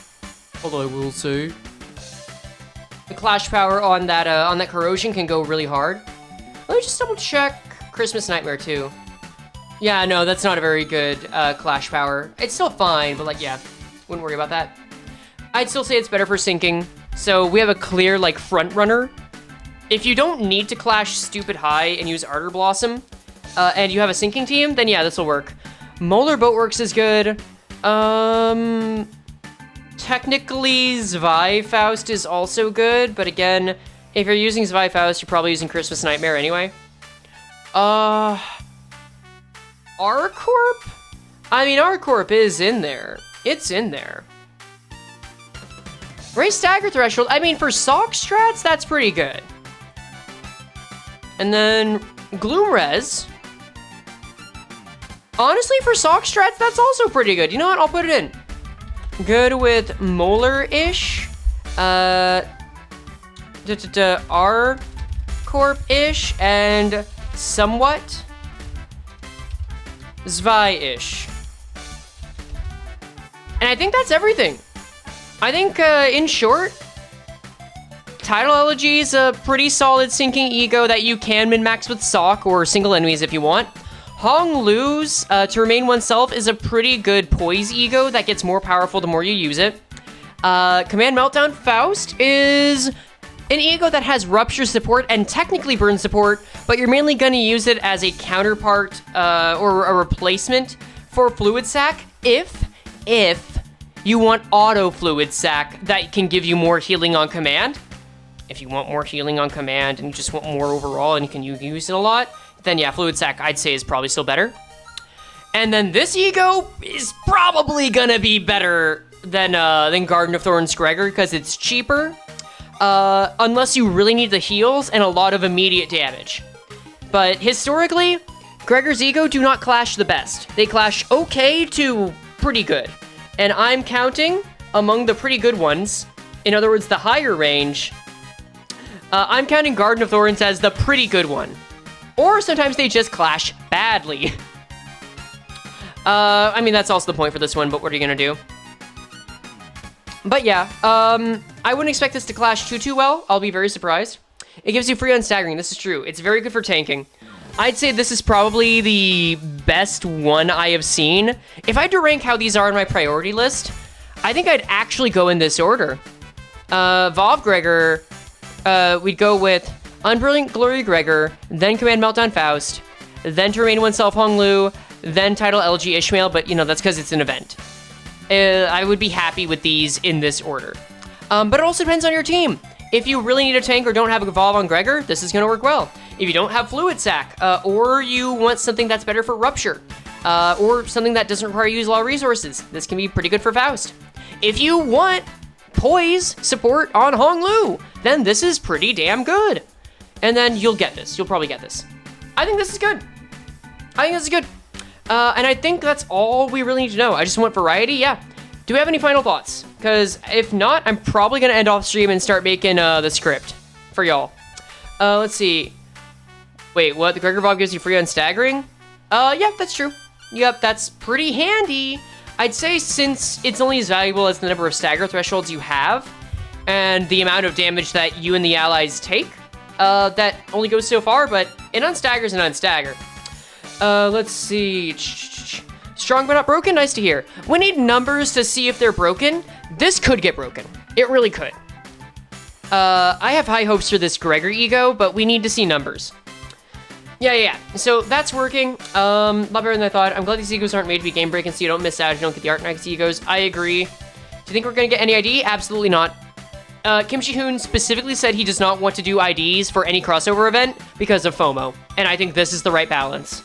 although I will say the clash power on that corrosion can go really hard. Let me just double check Christmas Nightmare too. Yeah, no, that's not a very good clash power. It's still fine, but like, yeah, wouldn't worry about that. I'd still say it's better for sinking. So we have a clear, like, front runner. If you don't need to clash stupid high and use Ardor Blossom, and you have a sinking team, then yeah, this will work. Molar Boatworks is good. Technically, Zwei Faust is also good, but again, if you're using Zwei Faust, you're probably using Christmas Nightmare anyway. R-Corp? I mean, R-Corp is in there. It's in there. Raise stagger threshold. I mean, for sock strats, that's pretty good. And then Gloom Res. Honestly, for sock strats, that's also pretty good. You know what? I'll put it in. Good with Molar-ish. R-Corp-ish. And somewhat Zwei-ish. And I think that's everything. I think, in short, Tidal Elegy is a pretty solid sinking ego that you can min-max with Sock or single enemies if you want. Hong Lu's, to remain oneself, is a pretty good poise ego that gets more powerful the more you use it. Command Meltdown Faust is an ego that has Rupture support and technically Burn support, but you're mainly going to use it as a counterpart or a replacement for Fluid Sac if you want auto Fluid Sac that can give you more healing on command. If you want more healing on command and you just want more overall and you can use it a lot, then yeah, Fluid Sac I'd say is probably still better. And then this ego is probably gonna be better than Garden of Thorns Gregor because it's cheaper, unless you really need the heals and a lot of immediate damage. But historically, Gregor's Ego do not clash the best. They clash okay to pretty good. And I'm counting among the pretty good ones, in other words, the higher range, I'm counting Garden of Thorns as the pretty good one. Or sometimes they just clash badly. I mean, that's also the point for this one, but what are you gonna do? But yeah, I wouldn't expect this to clash too well. I'll be very surprised. It gives you free on staggering, this is true. It's very good for tanking. I'd say this is probably the best one I have seen. If I had to rank how these are on my priority list, I think I'd actually go in this order. Vov Gregor, we'd go with Unbrilliant Glory Gregor, then Command Meltdown Faust, then To Remain Oneself Hong Lu, then Tidal LG Ishmael, but you know, that's because it's an event. I would be happy with these in this order. But it also depends on your team. If you really need a tank or don't have a Evolve on Gregor, this is gonna work well. If you don't have Fluid Sac, or you want something that's better for Rupture, or something that doesn't require you to use a lot of resources, this can be pretty good for Faust. If you want Poise support on Hong Lu, then this is pretty damn good. And then you'll get this. You'll probably get this. I think this is good. I think this is good. And I think that's all we really need to know. I just want variety, yeah. Do we have any final thoughts? Because if not, I'm probably gonna end off stream and start making the script for y'all. Let's see. Wait, what? The Gregor Evolve gives you free on staggering? Yeah, that's true. Yep, that's pretty handy. I'd say since it's only as valuable as the number of stagger thresholds you have, and the amount of damage that you and the allies take, that only goes so far, but it unstaggers and unstagger. Let's see. Strong but not broken, nice to hear. We need numbers to see if they're broken. This could get broken. It really could. I have high hopes for this Gregor E.G.O, but we need to see numbers. Yeah. So that's working. A lot better than I thought. I'm glad these Egos aren't made to be game breaking, so you don't miss out. You don't get the Arknights Egos. I agree. Do you think we're gonna get any ID? Absolutely not. Kim Shi-hoon specifically said he does not want to do IDs for any crossover event because of FOMO, and I think this is the right balance.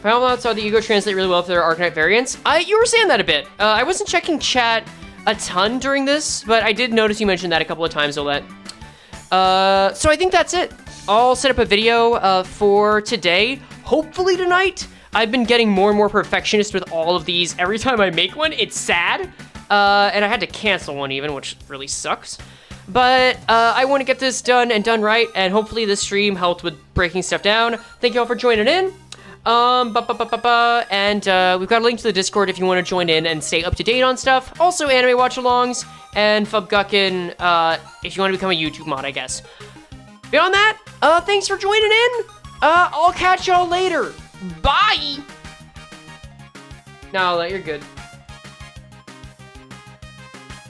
Final thoughts are the Ego translate really well for their Arknight variants. You were saying that a bit. I wasn't checking chat a ton during this, but I did notice you mentioned that a couple of times, Olette. So I think that's it. I'll set up a video for today, hopefully tonight. I've been getting more and more perfectionist with all of these. Every time I make one, it's sad. And I had to cancel one even, which really sucks. But I want to get this done and done right, and hopefully this stream helped with breaking stuff down. Thank you all for joining in. And we've got a link to the Discord if you want to join in and stay up to date on stuff. Also anime watch-alongs, and Fubguckin if you want to become a YouTube mod, I guess. Beyond that, thanks for joining in. I'll catch y'all later. Bye. No, you're good.